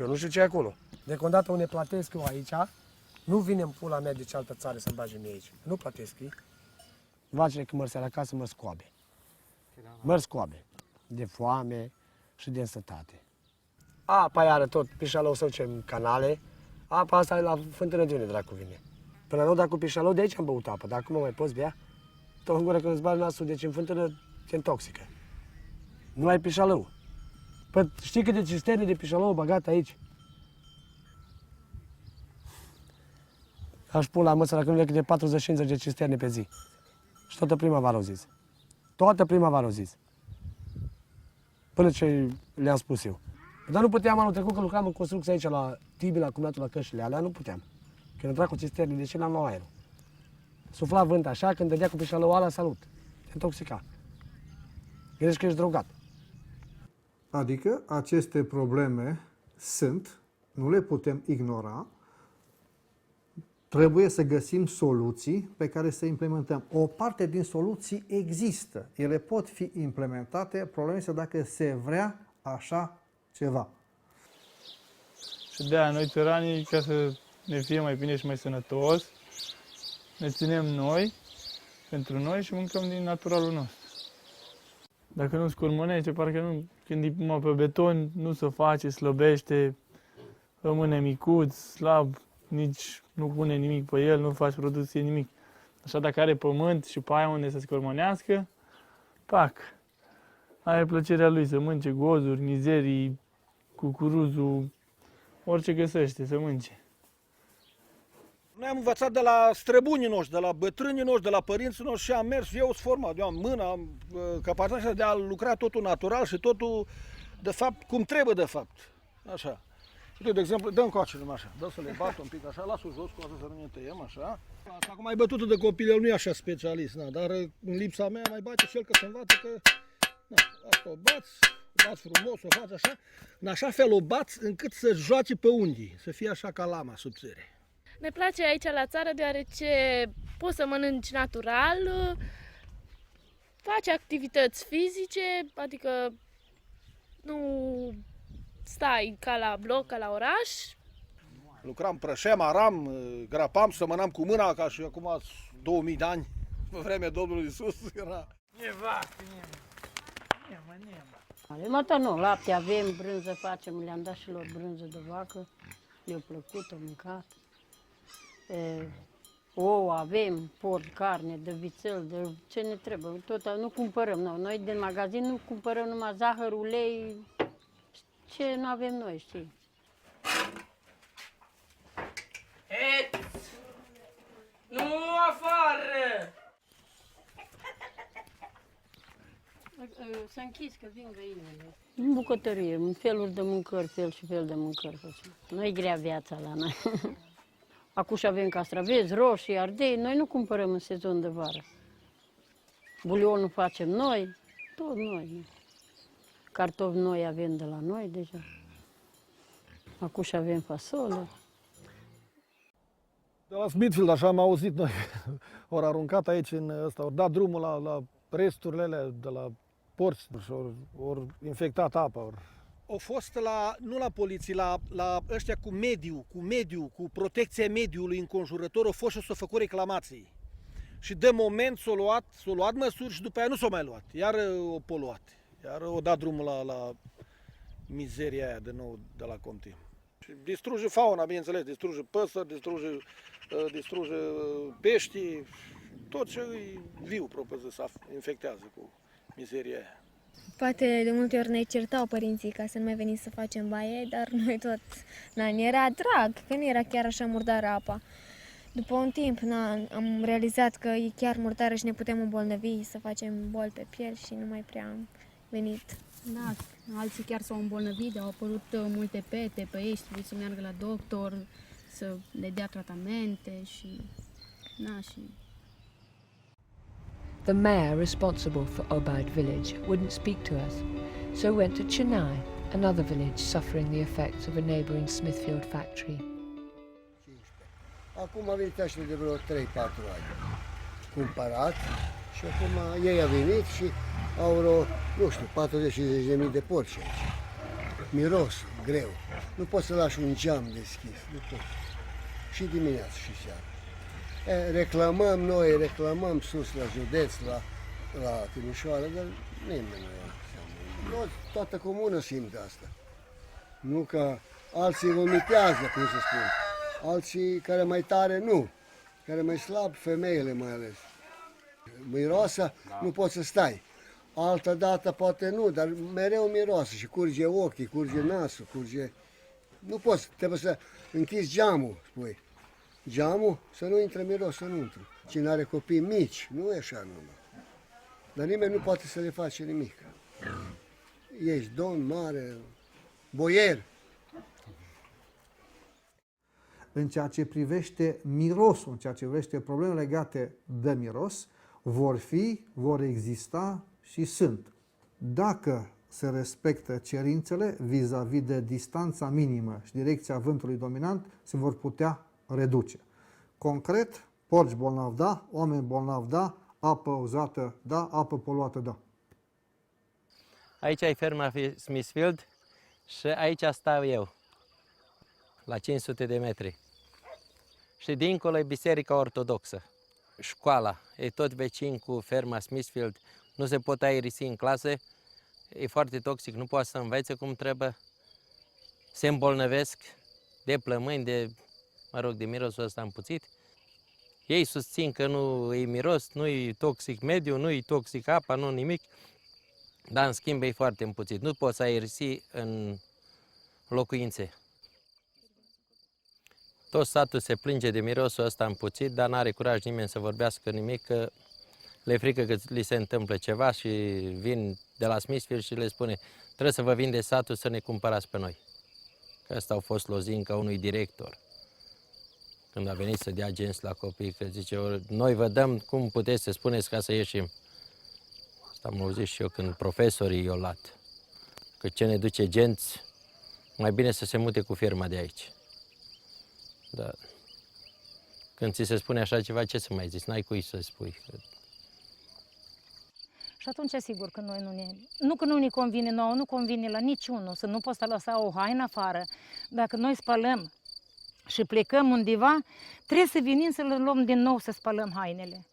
Eu nu știu ce e acolo. Deocamdată unde plătesc eu aici, nu vine în pula mea de cealaltă țară să-mi bage mie aici. Nu plătesc ei. Vacile când măr seara acasă, măr scoabe. Măr scoabe. De foame și de însătate. apa iară tot, Pișalău să ducem canale, apa asta e la fântână de unde dracu vine. Până nu dacă cu Pișalău, de aici am băut apă, dar acum mai poți bea? Tot în gură când îți bagi nasul, deci în fântână te intoxică. Nu ai Pișalău. Păi știi câte cisterne de Pișalău băgat aici? Aș pun la măsă la când vine câte 40-50 de cisterne pe zi. Și toată primăvara au zis. Toată primăvara au zis. Până ce le-am spus eu. Dar nu puteam anul trecut, că lucram în construcție aici la Tibi, la cumnatul la cășile alea, nu puteam. Când intra cu cisterne, de ce n-am luat aerul? Sufla vânt așa, când dădea cu Pișalău ala, salut. Te intoxica. Gândești că ești drogat. Adică aceste probleme sunt, nu le putem ignora, trebuie să găsim soluții pe care să implementăm. O parte din soluții există, ele pot fi implementate, problema este dacă se vrea așa ceva. Și de-aia noi țăranii, ca să ne fie mai bine și mai sănătos, ne ținem noi, pentru noi și mâncăm din naturalul nostru. Dacă nu scurmănește, parcă nu, când e numai pe beton, nu se face, slăbește, rămâne micuț, slab, nici nu pune nimic pe el, nu faci producție nimic. Așa dacă are pământ și pe aia unde să scormonească, pac, are plăcerea lui să mânce gozuri, mizerii, cucuruzul, orice găsește să mânce. Noi am învățat de la străbunii noștri, de la bătrânii noștri, de la părinții noștri și am mers, eu sunt format, eu am mâna, am capacitatea de a lucra totul natural și totul, de fapt, cum trebuie de fapt. Așa. Uite, de exemplu, dăm coacele așa, dă să le bat un pic așa, las-o jos, cu asta să nu ne tăiem, așa. Acum mai bătută de copil, el nu e așa specialist, na, dar în lipsa mea mai bate și el că se învață că, na, asta o bați frumos, o faci așa, în așa fel o bați încât să joace pe unghi, să fie așa ca lama subțire. Ne place aici la țară deoarece poți să mănânci natural, faci activități fizice, adică nu stai ca la bloc, ca la oraș. Lucram, prășeam, aram, grapam, sămănam cu mâna, ca și acum 2000 de ani, pe vremea Domnului Iisus era. Mătă nu, lapte avem, brânză facem, le-am dat și lor brânză de vacă, le-au plăcut, au mâncat. Ouă avem, porc, carne, de vițel, de ce ne trebuie, tot nu cumpărăm. Noi din magazin nu cumpărăm numai zahăr, ulei, ce nu avem noi, știi? Nu afară! S-a închis că vin găinile. În bucătărie, în feluri de mâncări, fel și fel de mâncări facem. Nu-i grea viața la noi. Acum și avem castraveți, roșii, ardei, noi nu cumpărăm în sezon de vară. Bulionul facem noi, tot noi. Cartofi noi avem de la noi deja. Acum și avem fasole. De la Smithfield, așa am auzit noi, ori aruncat aici în ăsta, ori dat drumul la resturile alea de la porți, ori infectat apa. Ori. Au fost nu la poliție, la ăștia cu mediu, cu protecția mediului înconjurător, au fost și s-au făcut reclamații. Și de moment s-au luat măsuri și după aia nu s-au mai luat. Iar au poluat. Iar au dat drumul la mizeria aia de nou de la continuu. Și distruge fauna, bineînțeles, distruge păsări, distruge pești, tot ce e viu, propriu zis, infectează cu mizeria aia. Poate de multe ori ne certau părinții ca să nu mai venim să facem baie, dar noi tot, ne era drag, că nu era chiar așa murdară apa. După un timp am realizat că e chiar murdară și ne putem îmbolnăvi, să facem boli pe piel și nu mai prea am venit. Da, alții chiar s-au îmbolnăvit, au apărut multe pete pe ei, trebuie să meargă la doctor, să le dea tratamente și... The mayor responsible for Obad village wouldn't speak to us, so went to Chennai, another village suffering the effects of a neighbouring Smithfield factory. Acum a venit așa de vreo 3-4 ani. Cumpărat și acum ei au venit și au vreo, nu știu, 40-50.000 de porci aici. Miros, greu. Nu poți să lași un geam deschis, nu poți. Și dimineața și seara. Reclamăm sus la județ, la Timișoara, dar nimeni nu ia seama. Toată comună simte asta. Nu că alții vomitează, cum se spune. Alții care mai tare nu. Care mai slab, femeile mai ales. Miroasă, nu poți să stai. Altă dată poate nu, dar mereu miroasă și curge ochii, curge nasul, curge... Nu poți, trebuie să închizi geamul, spui. Geamul, să nu intre miros înăuntru. Cine are copii mici, nu e așa numai. Dar nimeni nu poate să le face nimic. Ești domn mare, boier. În ceea ce privește mirosul, în ceea ce privește probleme legate de miros, vor exista și sunt. Dacă se respectă cerințele vis-a-vis de distanța minimă și direcția vântului dominant, se vor putea reduce. Concret, porci bolnavi da, oameni bolnavi da, apă uzată da, apă poluată da. Aici e ferma Smithfield și aici stau eu, la 500 de metri. Și dincolo e biserica ortodoxă. Școala e tot vecin cu ferma Smithfield, nu se pot aerisi în clase, e foarte toxic, nu poate să învețe cum trebuie, se îmbolnăvesc de plămâni, de mirosul ăsta împuțit. Ei susțin că nu e miros, nu e toxic mediu, nu e toxic apa, nu nimic, dar în schimb e foarte împuțit. Nu poți aerisi în locuințe. Tot satul se plânge de mirosul ăsta împuțit, dar n-are curaj nimeni să vorbească nimic, că le frică că li se întâmplă ceva și vin de la Smithfield și le spune trebuie să vă vinde satul să ne cumpărați pe noi. Că ăsta au fost lozinca unui director. Când a venit să dea agenți la copii, că zice, noi vă dăm cum puteți să spuneți ca să ieșim. Asta am auzit și eu când profesorii i-au luat. Că ce ne duce genți, mai bine să se mute cu firma de aici. Dar când ți se spune așa ceva, ce să mai zici? N-ai cui să spui. Și atunci, sigur că nu că nu ne convine nouă, nu convine la niciunul, să nu poți lăsa o haină afară. Dacă noi spălăm și plecăm undeva, trebuie să venim să le luăm din nou să spălăm hainele.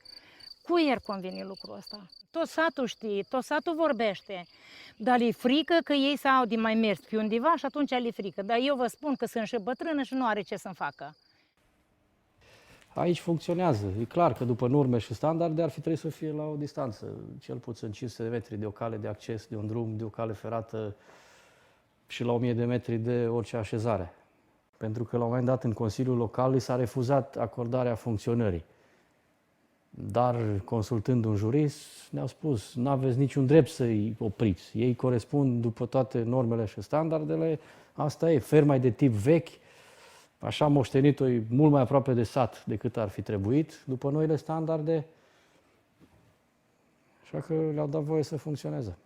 Cui ar conveni lucrul ăsta? Tot satul știe, tot satul vorbește, dar le frică că ei s-au de mai mers pe undeva și atunci le frică. Dar eu vă spun că sunt și bătrână și nu are ce să-mi facă. Aici funcționează. E clar că după norme și standarde ar fi trebuit să fie la o distanță, cel puțin 500 de metri de o cale de acces, de un drum, de o cale ferată și la 1000 de metri de orice așezare. Pentru că la un moment dat în Consiliul Local li s-a refuzat acordarea funcționării. Dar consultând un jurist, ne-au spus, nu aveți niciun drept să-i opriți. Ei corespund după toate normele și standardele. Asta e, ferma e de tip vechi, așa moștenit-o e mult mai aproape de sat decât ar fi trebuit, după noile standarde. Așa că le-au dat voie să funcționeze.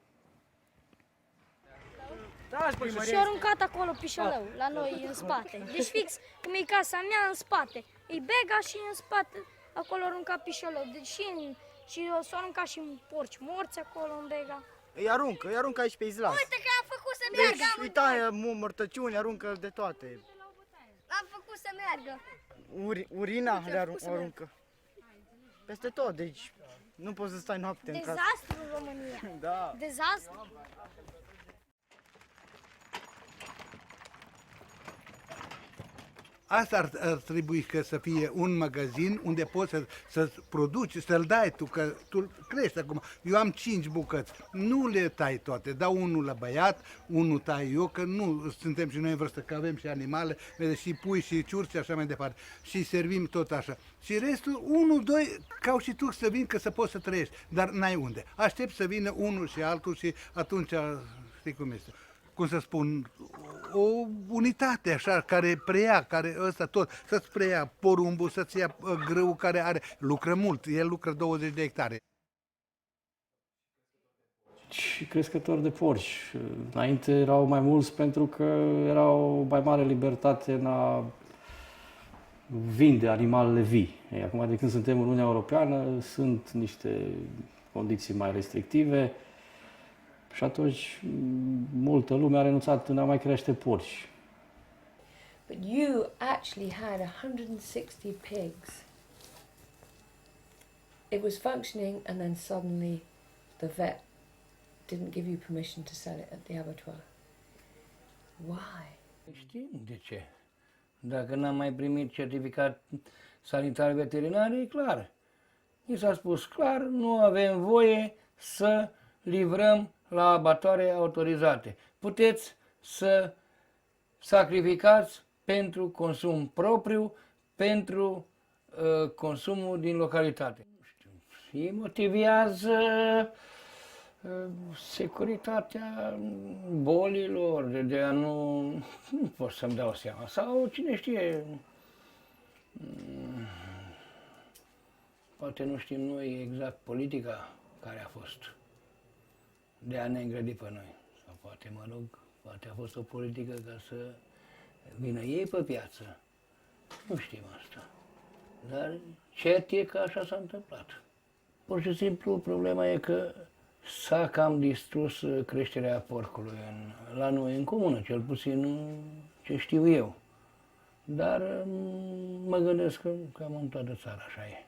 Și a aruncat acolo pișolău, la noi în spate. Deci fix cum e casa mea în spate. E bega și în spate, acolo a aruncat pișolău. Deci și s-a aruncat și porci morți acolo în bega. Îi aruncă aici pe izlas. Uite că am făcut să meargă. Deci, uita, mărtăciuni, aruncă de toate. Am făcut să meargă. Urina le aruncă. Peste tot, deci nu poți să stai noapte în casă. Dezastru în România. Da. Dezastru. Asta ar trebui să fie un magazin unde poți să produci, să-l dai tu, că tu crești acum. Eu am 5 bucăți, nu le tai toate, dau unul la băiat, unul tai eu, că nu suntem și noi în vârstă, că avem și animale, și pui și ciurci și așa mai departe. Și servim tot așa. Și restul, 1, 2, ca și tu să vin, că să poți să trăiești, dar n-ai unde. Aștept să vină unul și altul și atunci, știi cum este. Cum să spun, o unitate așa, care preia, care ăsta tot, să-ți preia porumbul, să-ți ia grâu care are, lucră mult, el lucră 20 de hectare. Și crescători de porci. Înainte erau mai mulți pentru că era o mai mare libertate în a vinde animalele vii. Acum, de când suntem în Uniunea Europeană, sunt niște condiții mai restrictive. Și atunci multă lume a renunțat în a mai crește porci. But you actually had 160 pigs. It was functioning and then suddenly the vet didn't give you permission to sell it at the abattoir. Why? Știm de ce. Dacă n-am mai primit certificat sanitar veterinar, e clar. Mi s-a spus clar, nu avem voie să livrăm la abatoare autorizate. Puteți să sacrificați pentru consum propriu, pentru consumul din localitate. Nu știu, ei motivează securitatea bolilor, de a nu pot să-mi dau seama. Sau cine știe, poate nu știm noi exact politica care a fost de a ne îngrădi pe noi. Sau poate, mă rog, poate a fost o politică ca să vină ei pe piață. Nu știm asta. Dar cert e că așa s-a întâmplat. Pur și simplu problema e că s-a cam distrus creșterea porcului la noi în comună, cel puțin ce știu eu. Dar mă gândesc că cam în toată țara așa e.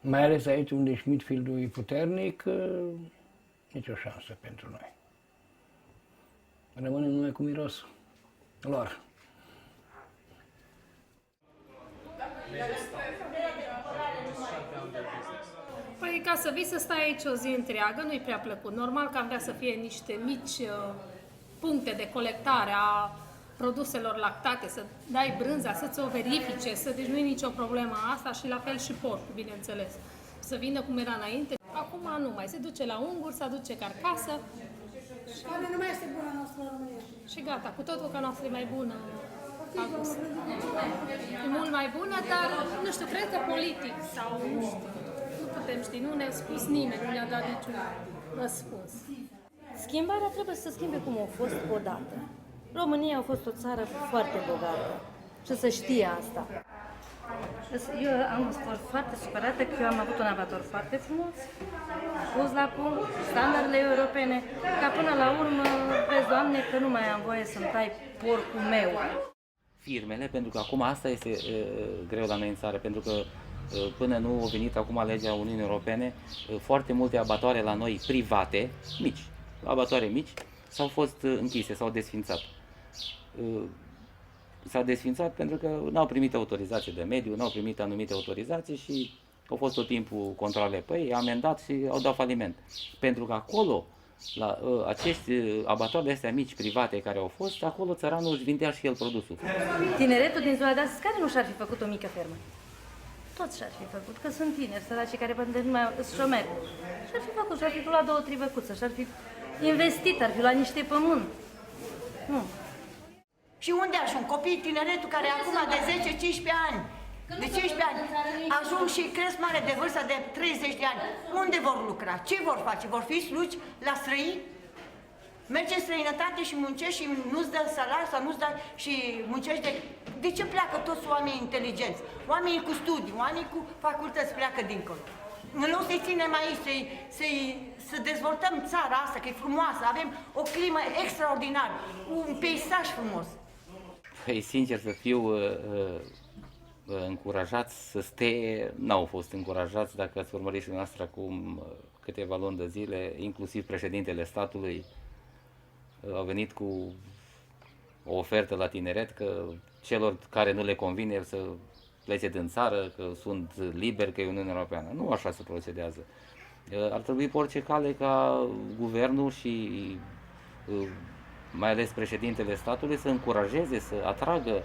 Mai ales aici unde Smithfield-ul e puternic, nicio șansă pentru noi. Rămânem numai cu miros lor. Păi ca să vii să stai aici o zi întreagă nu-i prea plăcut. Normal că am vrea să fie niște mici puncte de colectare a produselor lactate, să dai brânza, să-ți o verifice, deci nu e nicio problemă asta și la fel și porcul, bineînțeles. Să vină cum era înainte. Acum nu mai, se duce la unguri, se aduce carcasă. Care nu mai este bună noastră în România. Și gata, cu totul că noastră e mai bună. E mult mai bună, dar nu știu, cred că politic sau nu știu. Nu putem ști, nu ne-a spus nimeni, nu ne-a dat niciun răspuns. Schimbarea trebuie să se schimbe cum a fost odată. România a fost o țară foarte bogată și să știe asta. Eu am fost foarte supărată că eu am avut un abator foarte frumos, pus la punct, standardele europene, ca până la urmă, vezi, Doamne, că nu mai am voie să-mi tai porcul meu. Firmele, pentru că acum asta este greu la noi în țară, pentru că până nu a venit acum legea Uniunii Europene, foarte multe abatoare la noi private, mici, abatoare mici, s-au fost închise, s-au desfințat. S-au desfințat pentru că n-au primit autorizație de mediu, n-au primit anumite autorizații și au fost tot timpul controle pe ei, amendat și au dat faliment. Pentru că acolo, la acești abatoare astea mici, private care au fost, acolo țăranul își vindea și el produsul. Tineretul din ziua de astăzi, care nu și-ar fi făcut o mică fermă? Toți și-ar fi făcut, că sunt tineri, săraci care poate nu mai sunt șomeri. Și-ar fi făcut, și-ar fi luat 2-3 băcuțe, și-ar fi investit, ar fi luat niște pământ. Nu. Și unde ajung? Copiii tineretul care acum de 10-15 ani, de 15 ani, ajung și cresc mare de vârstă de 30 de ani. Unde vor lucra? Ce vor face? Vor fi slugi la străini? Mergi în străinătate și muncești și nu-ți dă salariu sau nu-ți dă și muncești de ce pleacă toți oamenii inteligenți? Oamenii cu studii, oamenii cu facultăți pleacă dincolo. În loc să-i ținem aici, să dezvoltăm țara asta, că e frumoasă, avem o climă extraordinară, un peisaj frumos. Păi, sincer să fiu, încurajați să stea, n-au fost încurajați, dacă ați urmărit și noastră acum câteva luni de zile, inclusiv președintele statului a venit cu o ofertă la tineret că celor care nu le convine să plece din țară, că sunt liberi, că e Uniunea Europeană. Nu așa se procedează. Ar trebui pe orice cale ca guvernul și mai ales președintele statului să încurajeze, să atragă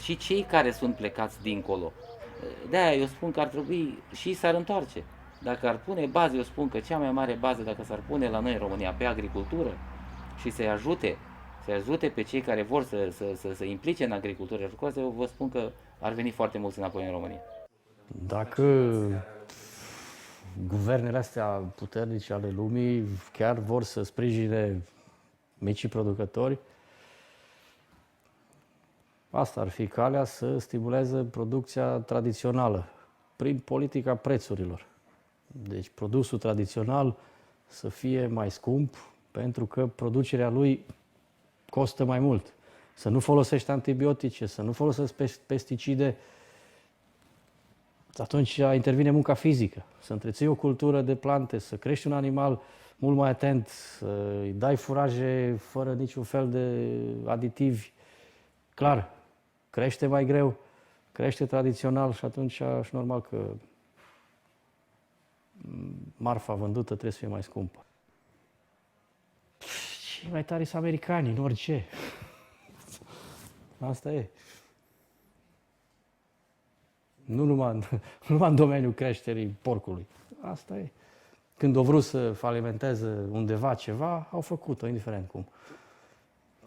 și cei care sunt plecați dincolo. De-aia eu spun că ar trebui și s-ar întoarce. Dacă ar pune bază, eu spun că cea mai mare bază, dacă s-ar pune la noi în România pe agricultură și să-i ajute pe cei care vor să se implice în agricultură, eu vă spun că ar veni foarte mulți înapoi în România. Dacă guvernele astea puternice ale lumii chiar vor să sprijine micii producători, asta ar fi calea să stimuleze producția tradițională prin politica prețurilor. Deci produsul tradițional să fie mai scump pentru că producerea lui costă mai mult. Să nu folosești antibiotice, să nu folosești pesticide, Atunci intervine munca fizică, să întreții o cultură de plante, să crești un animal mult mai atent, să îi dai furaje fără niciun fel de aditivi. Clar, crește mai greu, crește tradițional și atunci și normal că marfa vândută trebuie să fie mai scumpă. Cei mai tari sunt americanii, în orice. Asta e. Nu numai în domeniul creșterii porcului. Asta e. Când au vrut să falimenteze undeva ceva, au făcut-o, indiferent cum.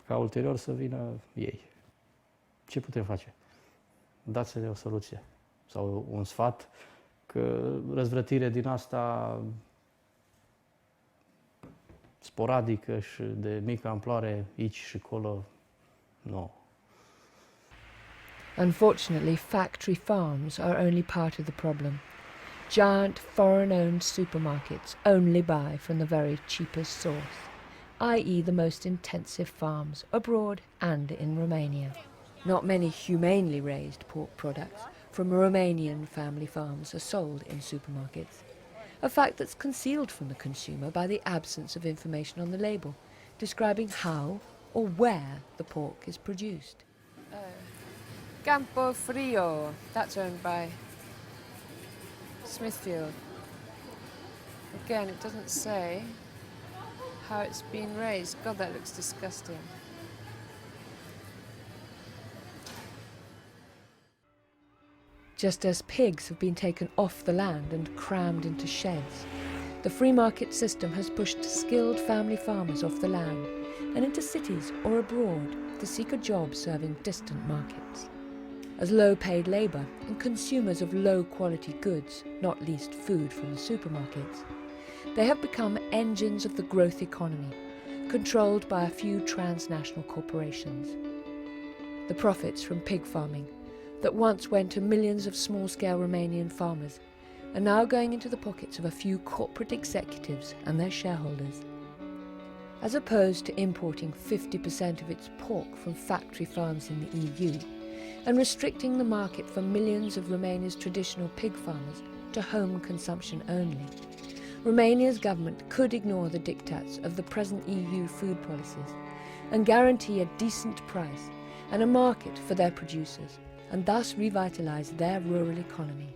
Ca ulterior să vină ei. Ce putem face? Dați-le o soluție sau un sfat, că răzvrătire din asta sporadică și de mică amploare aici și acolo, nu. Unfortunately, factory farms are only part of the problem. Giant foreign-owned supermarkets only buy from the very cheapest source, i.e. the most intensive farms abroad and in Romania. Not many humanely raised pork products from Romanian family farms are sold in supermarkets, a fact that's concealed from the consumer by the absence of information on the label, describing how or where the pork is produced. Campo Frio, that's owned by Smithfield. Again, it doesn't say how it's been raised. God, that looks disgusting. Just as pigs have been taken off the land and crammed into sheds, the free market system has pushed skilled family farmers off the land and into cities or abroad to seek a job serving distant markets. As low-paid labour and consumers of low-quality goods, not least food from the supermarkets, they have become engines of the growth economy, controlled by a few transnational corporations. The profits from pig farming, that once went to millions of small-scale Romanian farmers, are now going into the pockets of a few corporate executives and their shareholders. As opposed to importing 50% of its pork from factory farms in the EU, and restricting the market for millions of Romania's traditional pig farmers to home consumption only, Romania's government could ignore the diktats of the present EU food policies and guarantee a decent price and a market for their producers, and thus revitalise their rural economy.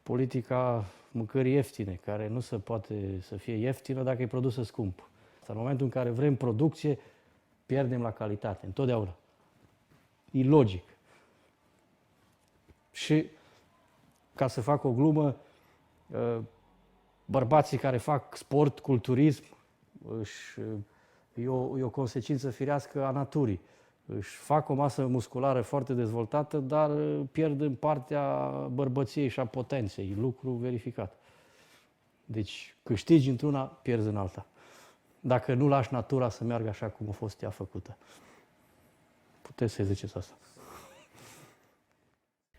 Politica mâncării ieftine, care nu se poate să fie ieftină dacă e produsă scump. În momentul în care vrem producție, pierdem la calitate, întotdeauna. E logic. Și, ca să fac o glumă, bărbații care fac sport, culturism, e o consecință firească a naturii. Își fac o masă musculară foarte dezvoltată, dar pierd în partea bărbăției și a potenței, lucru verificat. Deci câștigi într-una, pierzi în alta. Dacă nu lași natura să meargă așa cum a fost ea făcută. Puteți să-i ziceți asta.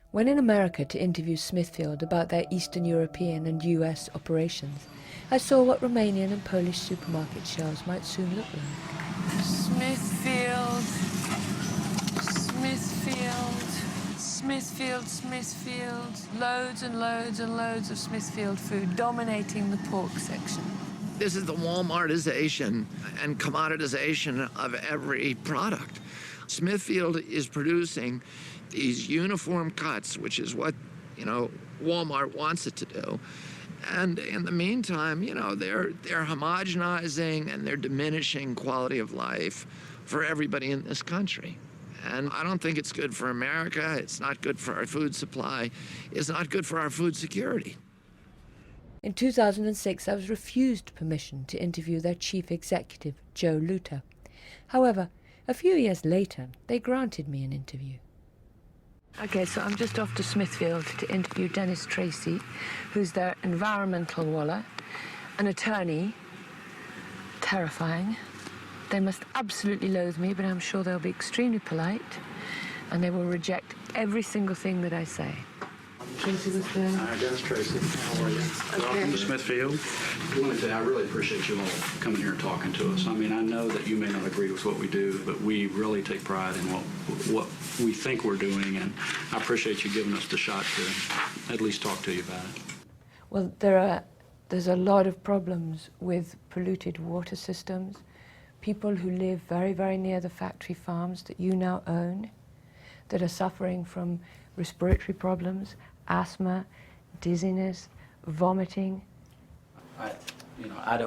When in America to interview Smithfield about their Eastern European and US operations, I saw what Romanian and Polish supermarket shelves might soon look like. Smithfield, Smithfield, Smithfield, Smithfield. Loads and loads and loads of Smithfield food dominating the pork section. This is the Walmartization and commoditization of every product. Smithfield is producing these uniform cuts, which is what, Walmart wants it to do. And in the meantime, they're homogenizing and they're diminishing quality of life for everybody in this country. And I don't think it's good for America. It's not good for our food supply. It's not good for our food security. In 2006, I was refused permission to interview their chief executive, Joe Luter. However, a few years later, they granted me an interview. Okay, so I'm just off to Smithfield to interview Dennis Tracy, who's their environmental walla, an attorney. Terrifying. They must absolutely loathe me, but I'm sure they'll be extremely polite, and they will reject every single thing that I say. Tracy was there. Hi, Dennis Tracy. How are you? Welcome to Smithfield. I want to say I really appreciate you all coming here and talking to us. I mean, I know that you may not agree with what we do, but we really take pride in what we think we're doing, and I appreciate you giving us the shot to at least talk to you about it. Well, there's a lot of problems with polluted water systems. People who live very, very near the factory farms that you now own, that are suffering from respiratory problems, asthma, dizziness, vomiting. I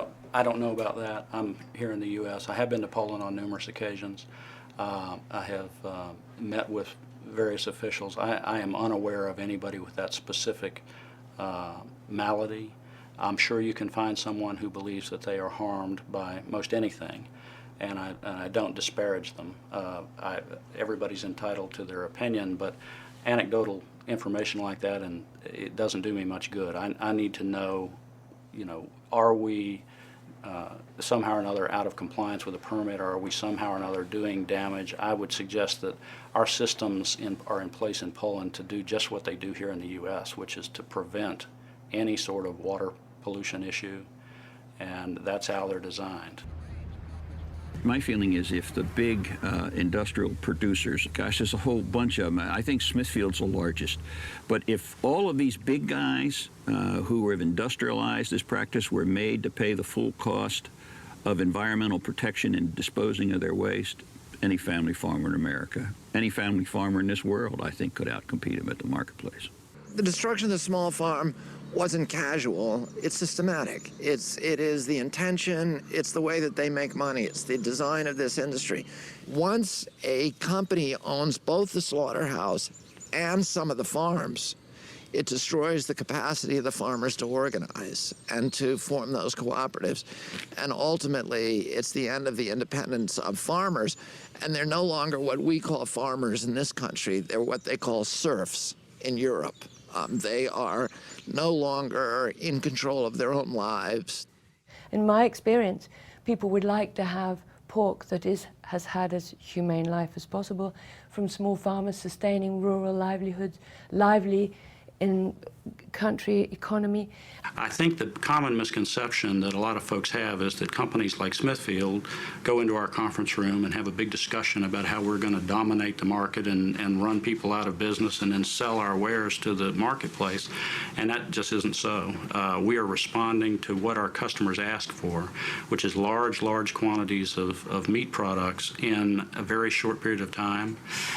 don't know about that. I'm here in the U.S. I have been to Poland on numerous occasions. I have met with various officials. I am unaware of anybody with that specific malady. I'm sure you can find someone who believes that they are harmed by most anything, and I don't disparage them. Everybody's entitled to their opinion, but anecdotal information like that, and it doesn't do me much good. I need to know, are we somehow or another out of compliance with a permit, or are we somehow or another doing damage? I would suggest that our systems are in place in Poland to do just what they do here in the U.S., which is to prevent any sort of water pollution issue, and that's how they're designed. My feeling is if the big industrial producers, gosh, there's a whole bunch of them. I think Smithfield's the largest. But if all of these big guys who have industrialized this practice were made to pay the full cost of environmental protection and disposing of their waste, any family farmer in America, any family farmer in this world, I think, could outcompete them at the marketplace. The destruction of the small farm wasn't casual, it's systematic. It is the intention, it's the way that they make money, it's the design of this industry. Once a company owns both the slaughterhouse and some of the farms, it destroys the capacity of the farmers to organize and to form those cooperatives. And ultimately, it's the end of the independence of farmers. And they're no longer what we call farmers in this country, they're what they call serfs in Europe. They are no longer in control of their own lives. In my experience, people would like to have pork that has had as humane life as possible, from small farmers sustaining rural livelihoods, lively in country economy. I think the common misconception that a lot of folks have is that companies like Smithfield go into our conference room and have a big discussion about how we're going to dominate the market and run people out of business and then sell our wares to the marketplace, and that just isn't so. We are responding to what our customers ask for, which is large quantities of meat products in a very short period of time,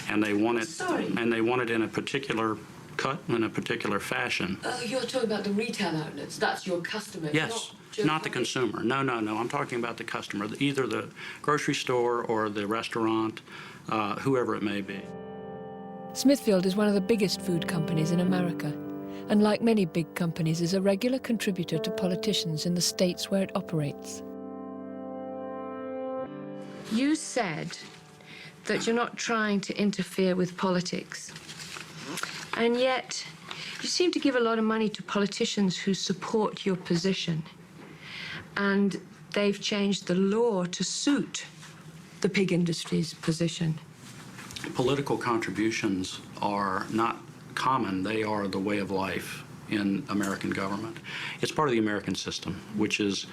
and they want it in a particular cut in a particular fashion. You're talking about the retail outlets, that's your customer. Yes, not the consumer. No, I'm talking about the customer, either the grocery store or the restaurant, whoever it may be. Smithfield is one of the biggest food companies in America, and like many big companies is a regular contributor to politicians in the states where it operates. You said that you're not trying to interfere with politics. And yet, you seem to give a lot of money to politicians who support your position. And they've changed the law to suit the pig industry's position. Political contributions are not common. They are the way of life in American government. It's part of the American system, which is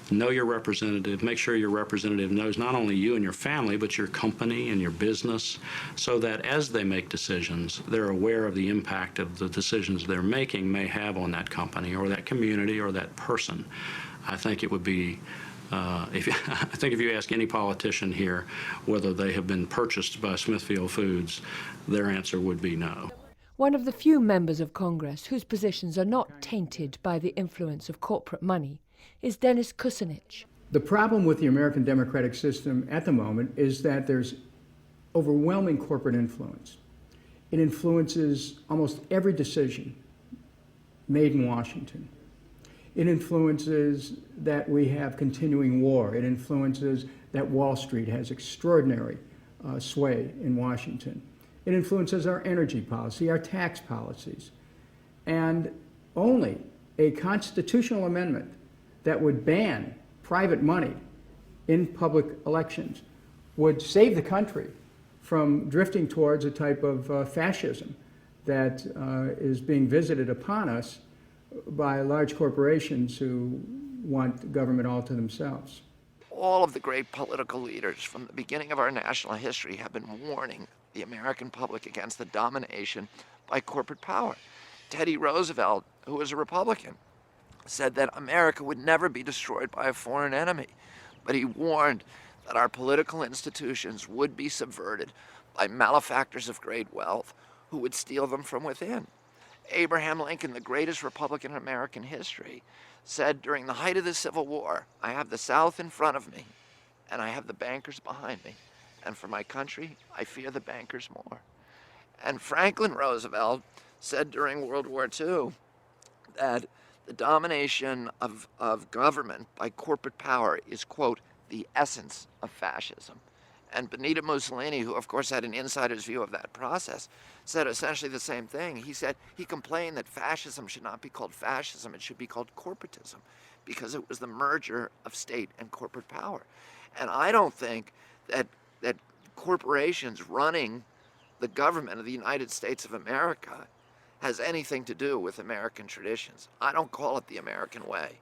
know your representative, make sure your representative knows not only you and your family, but your company and your business, so that as they make decisions, they're aware of the impact of the decisions they're making may have on that company or that community or that person. I think it would be, if you ask any politician here whether they have been purchased by Smithfield Foods, their answer would be no. One of the few members of Congress whose positions are not tainted by the influence of corporate money is Dennis Kucinich. The problem with the American democratic system at the moment is that there's overwhelming corporate influence. It influences almost every decision made in Washington. It influences that we have continuing war. It influences that Wall Street has extraordinary sway in Washington. It influences our energy policy, our tax policies. And only a constitutional amendment that would ban private money in public elections would save the country from drifting towards a type of fascism that is being visited upon us by large corporations who want government all to themselves. All of the great political leaders from the beginning of our national history have been warning the American public against the domination by corporate power. Teddy Roosevelt, who was a Republican, said that America would never be destroyed by a foreign enemy, but he warned that our political institutions would be subverted by malefactors of great wealth who would steal them from within. Abraham Lincoln, the greatest Republican in American history, said during the height of the Civil War, I have the South in front of me, and I have the bankers behind me, and for my country, I fear the bankers more. And Franklin Roosevelt said during World War II that the domination of government by corporate power is, quote, the essence of fascism. And Benito Mussolini, who of course had an insider's view of that process, said essentially the same thing. He complained that fascism should not be called fascism, it should be called corporatism, because it was the merger of state and corporate power. And I don't think that corporations running the government of the United States of America has anything to do with American traditions. I don't call it the American way.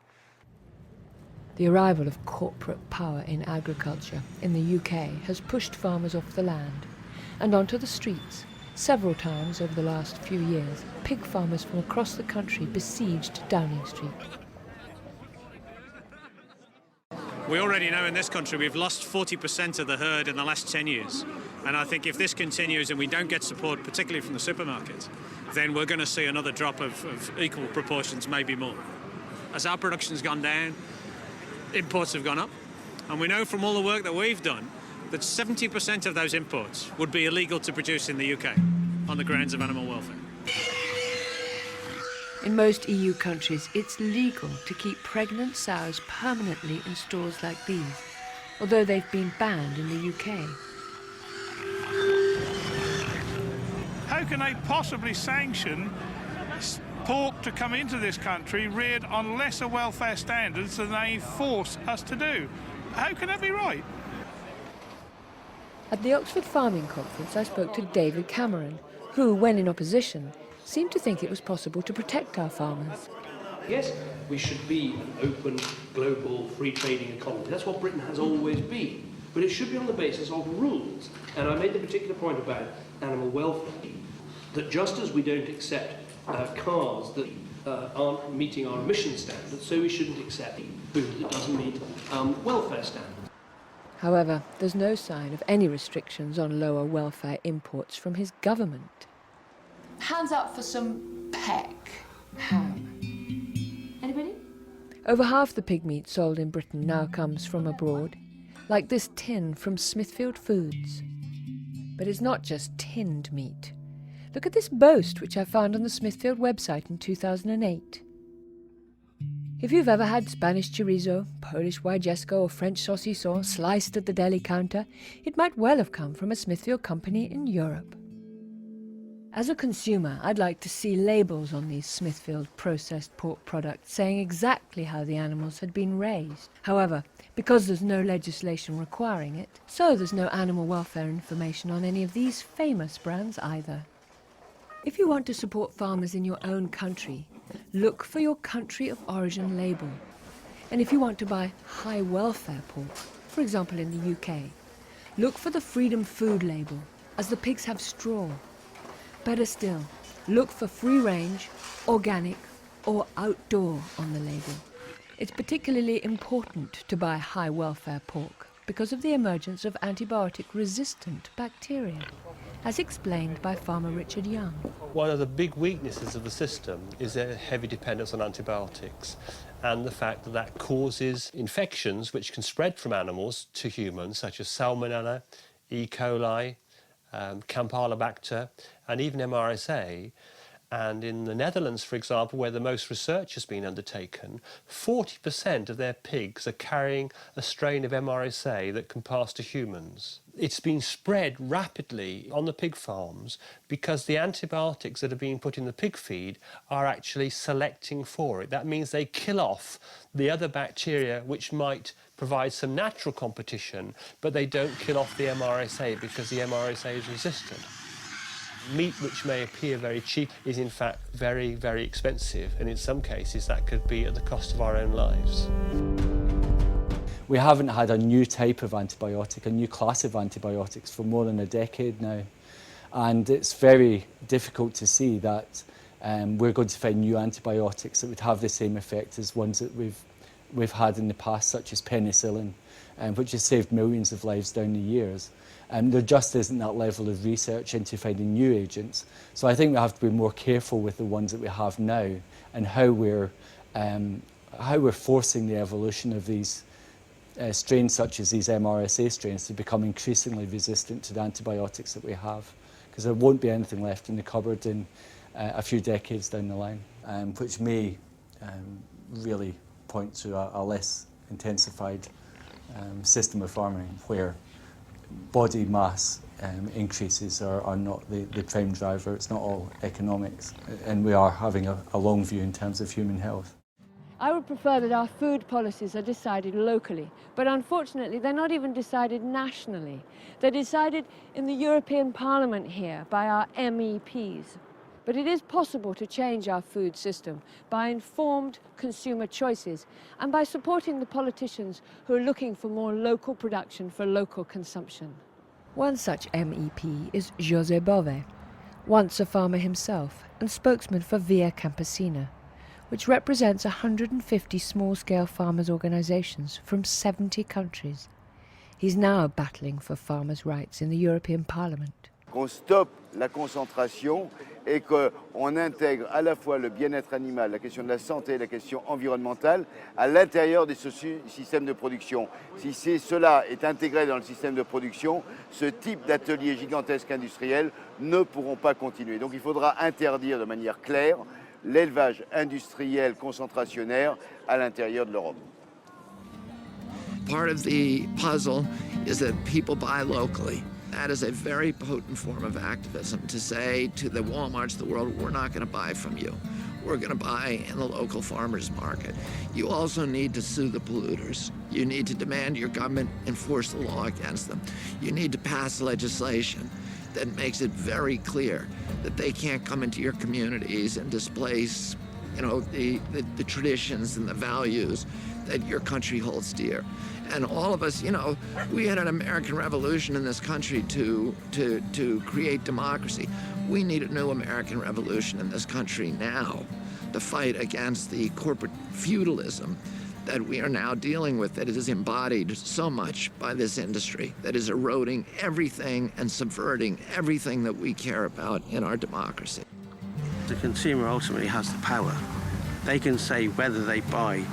The arrival of corporate power in agriculture in the UK has pushed farmers off the land and onto the streets. Several times over the last few years, pig farmers from across the country besieged Downing Street. We already know in this country we've lost 40% of the herd in the last 10 years. And I think if this continues and we don't get support, particularly from the supermarkets, then we're going to see another drop of equal proportions, maybe more. As our production's gone down, imports have gone up. And we know from all the work that we've done that 70% of those imports would be illegal to produce in the UK on the grounds of animal welfare. In most EU countries, it's legal to keep pregnant sows permanently in stalls like these, although they've been banned in the UK. How can they possibly sanction pork to come into this country reared on lesser welfare standards than they force us to do? How can that be right? At the Oxford Farming Conference, I spoke to David Cameron, who, when in opposition, seemed to think it was possible to protect our farmers. Yes, we should be an open, global, free trading economy. That's what Britain has always been. But it should be on the basis of rules. And I made the particular point about animal welfare, that just as we don't accept cars that aren't meeting our emission standards, so we shouldn't accept food that doesn't meet welfare standards. However, there's no sign of any restrictions on lower welfare imports from his government. Hands up for some peck ham. Anybody? Over half the pig meat sold in Britain now comes from abroad, like this tin from Smithfield Foods. But it's not just tinned meat. Look at this boast which I found on the Smithfield website in 2008. If you've ever had Spanish chorizo, Polish wajewsko or French saucisson sliced at the deli counter, it might well have come from a Smithfield company in Europe. As a consumer, I'd like to see labels on these Smithfield processed pork products saying exactly how the animals had been raised. However, because there's no legislation requiring it, so there's no animal welfare information on any of these famous brands either. If you want to support farmers in your own country, look for your country of origin label. And if you want to buy high welfare pork, for example in the UK, look for the Freedom Food label, as the pigs have straw. Better still, look for free range, organic or outdoor on the label. It's particularly important to buy high welfare pork because of the emergence of antibiotic-resistant bacteria, as explained by farmer Richard Young. One of the big weaknesses of the system is a heavy dependence on antibiotics and the fact that that causes infections which can spread from animals to humans, such as Salmonella, E. coli, Campylobacter, and even MRSA. And in the Netherlands, for example, where the most research has been undertaken, 40% of their pigs are carrying a strain of MRSA that can pass to humans. It's been spread rapidly on the pig farms because the antibiotics that are being put in the pig feed are actually selecting for it. That means they kill off the other bacteria which might provide some natural competition, but they don't kill off the MRSA because the MRSA is resistant. Meat which may appear very cheap is in fact very, very expensive, and in some cases that could be at the cost of our own lives. We haven't had a new type of antibiotic, a new class of antibiotics for more than a decade now. And it's very difficult to see that we're going to find new antibiotics that would have the same effect as ones that we've had in the past, such as penicillin, which has saved millions of lives down the years. There just isn't that level of research into finding new agents. So I think we have to be more careful with the ones that we have now and how we're forcing the evolution of these strains such as these MRSA strains to become increasingly resistant to the antibiotics that we have, because there won't be anything left in the cupboard in a few decades down the line, which may really point to a less intensified system of farming where body mass increases are not the prime driver. It's not all economics, and we are having a long view in terms of human health. I would prefer that our food policies are decided locally, but unfortunately they're not even decided nationally. They're decided in the European Parliament here by our MEPs. But it is possible to change our food system by informed consumer choices and by supporting the politicians who are looking for more local production for local consumption. One such MEP is José Bové, once a farmer himself and spokesman for Via Campesina, which represents 150 small-scale farmers' organisations from 70 countries. He's now battling for farmers' rights in the European Parliament. Qu'on stoppe la concentration et qu'on intègre à la fois le bien-être animal, la question de la santé, la question environnementale à l'intérieur des systèmes de production. Si cela est intégré dans le système de production, ce type d'ateliers gigantesques industriels ne pourront pas continuer. Donc il faudra interdire de manière claire l'élevage industriel concentrationnaire à l'intérieur de l'Europe. Part of the puzzle is that people buy locally. That is a very potent form of activism, to say to the Walmarts of the world, we're not going to buy from you. We're going to buy in the local farmers market. You also need to sue the polluters. You need to demand your government enforce the law against them. You need to pass legislation that makes it very clear that they can't come into your communities and displace, the traditions and the values that your country holds dear. And all of us, we had an American Revolution in this country to create democracy. We need a new American Revolution in this country now to fight against the corporate feudalism that we are now dealing with, that is embodied so much by this industry, that is eroding everything and subverting everything that we care about in our democracy. The consumer ultimately has the power. They can say whether they buy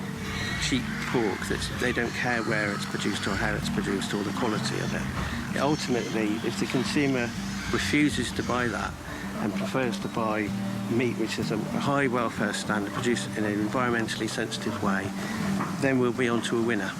cheap pork, that they don't care where it's produced or how it's produced or the quality of it. Ultimately, if the consumer refuses to buy that and prefers to buy meat which is a high welfare standard, produced in an environmentally sensitive way, then we'll be on to a winner,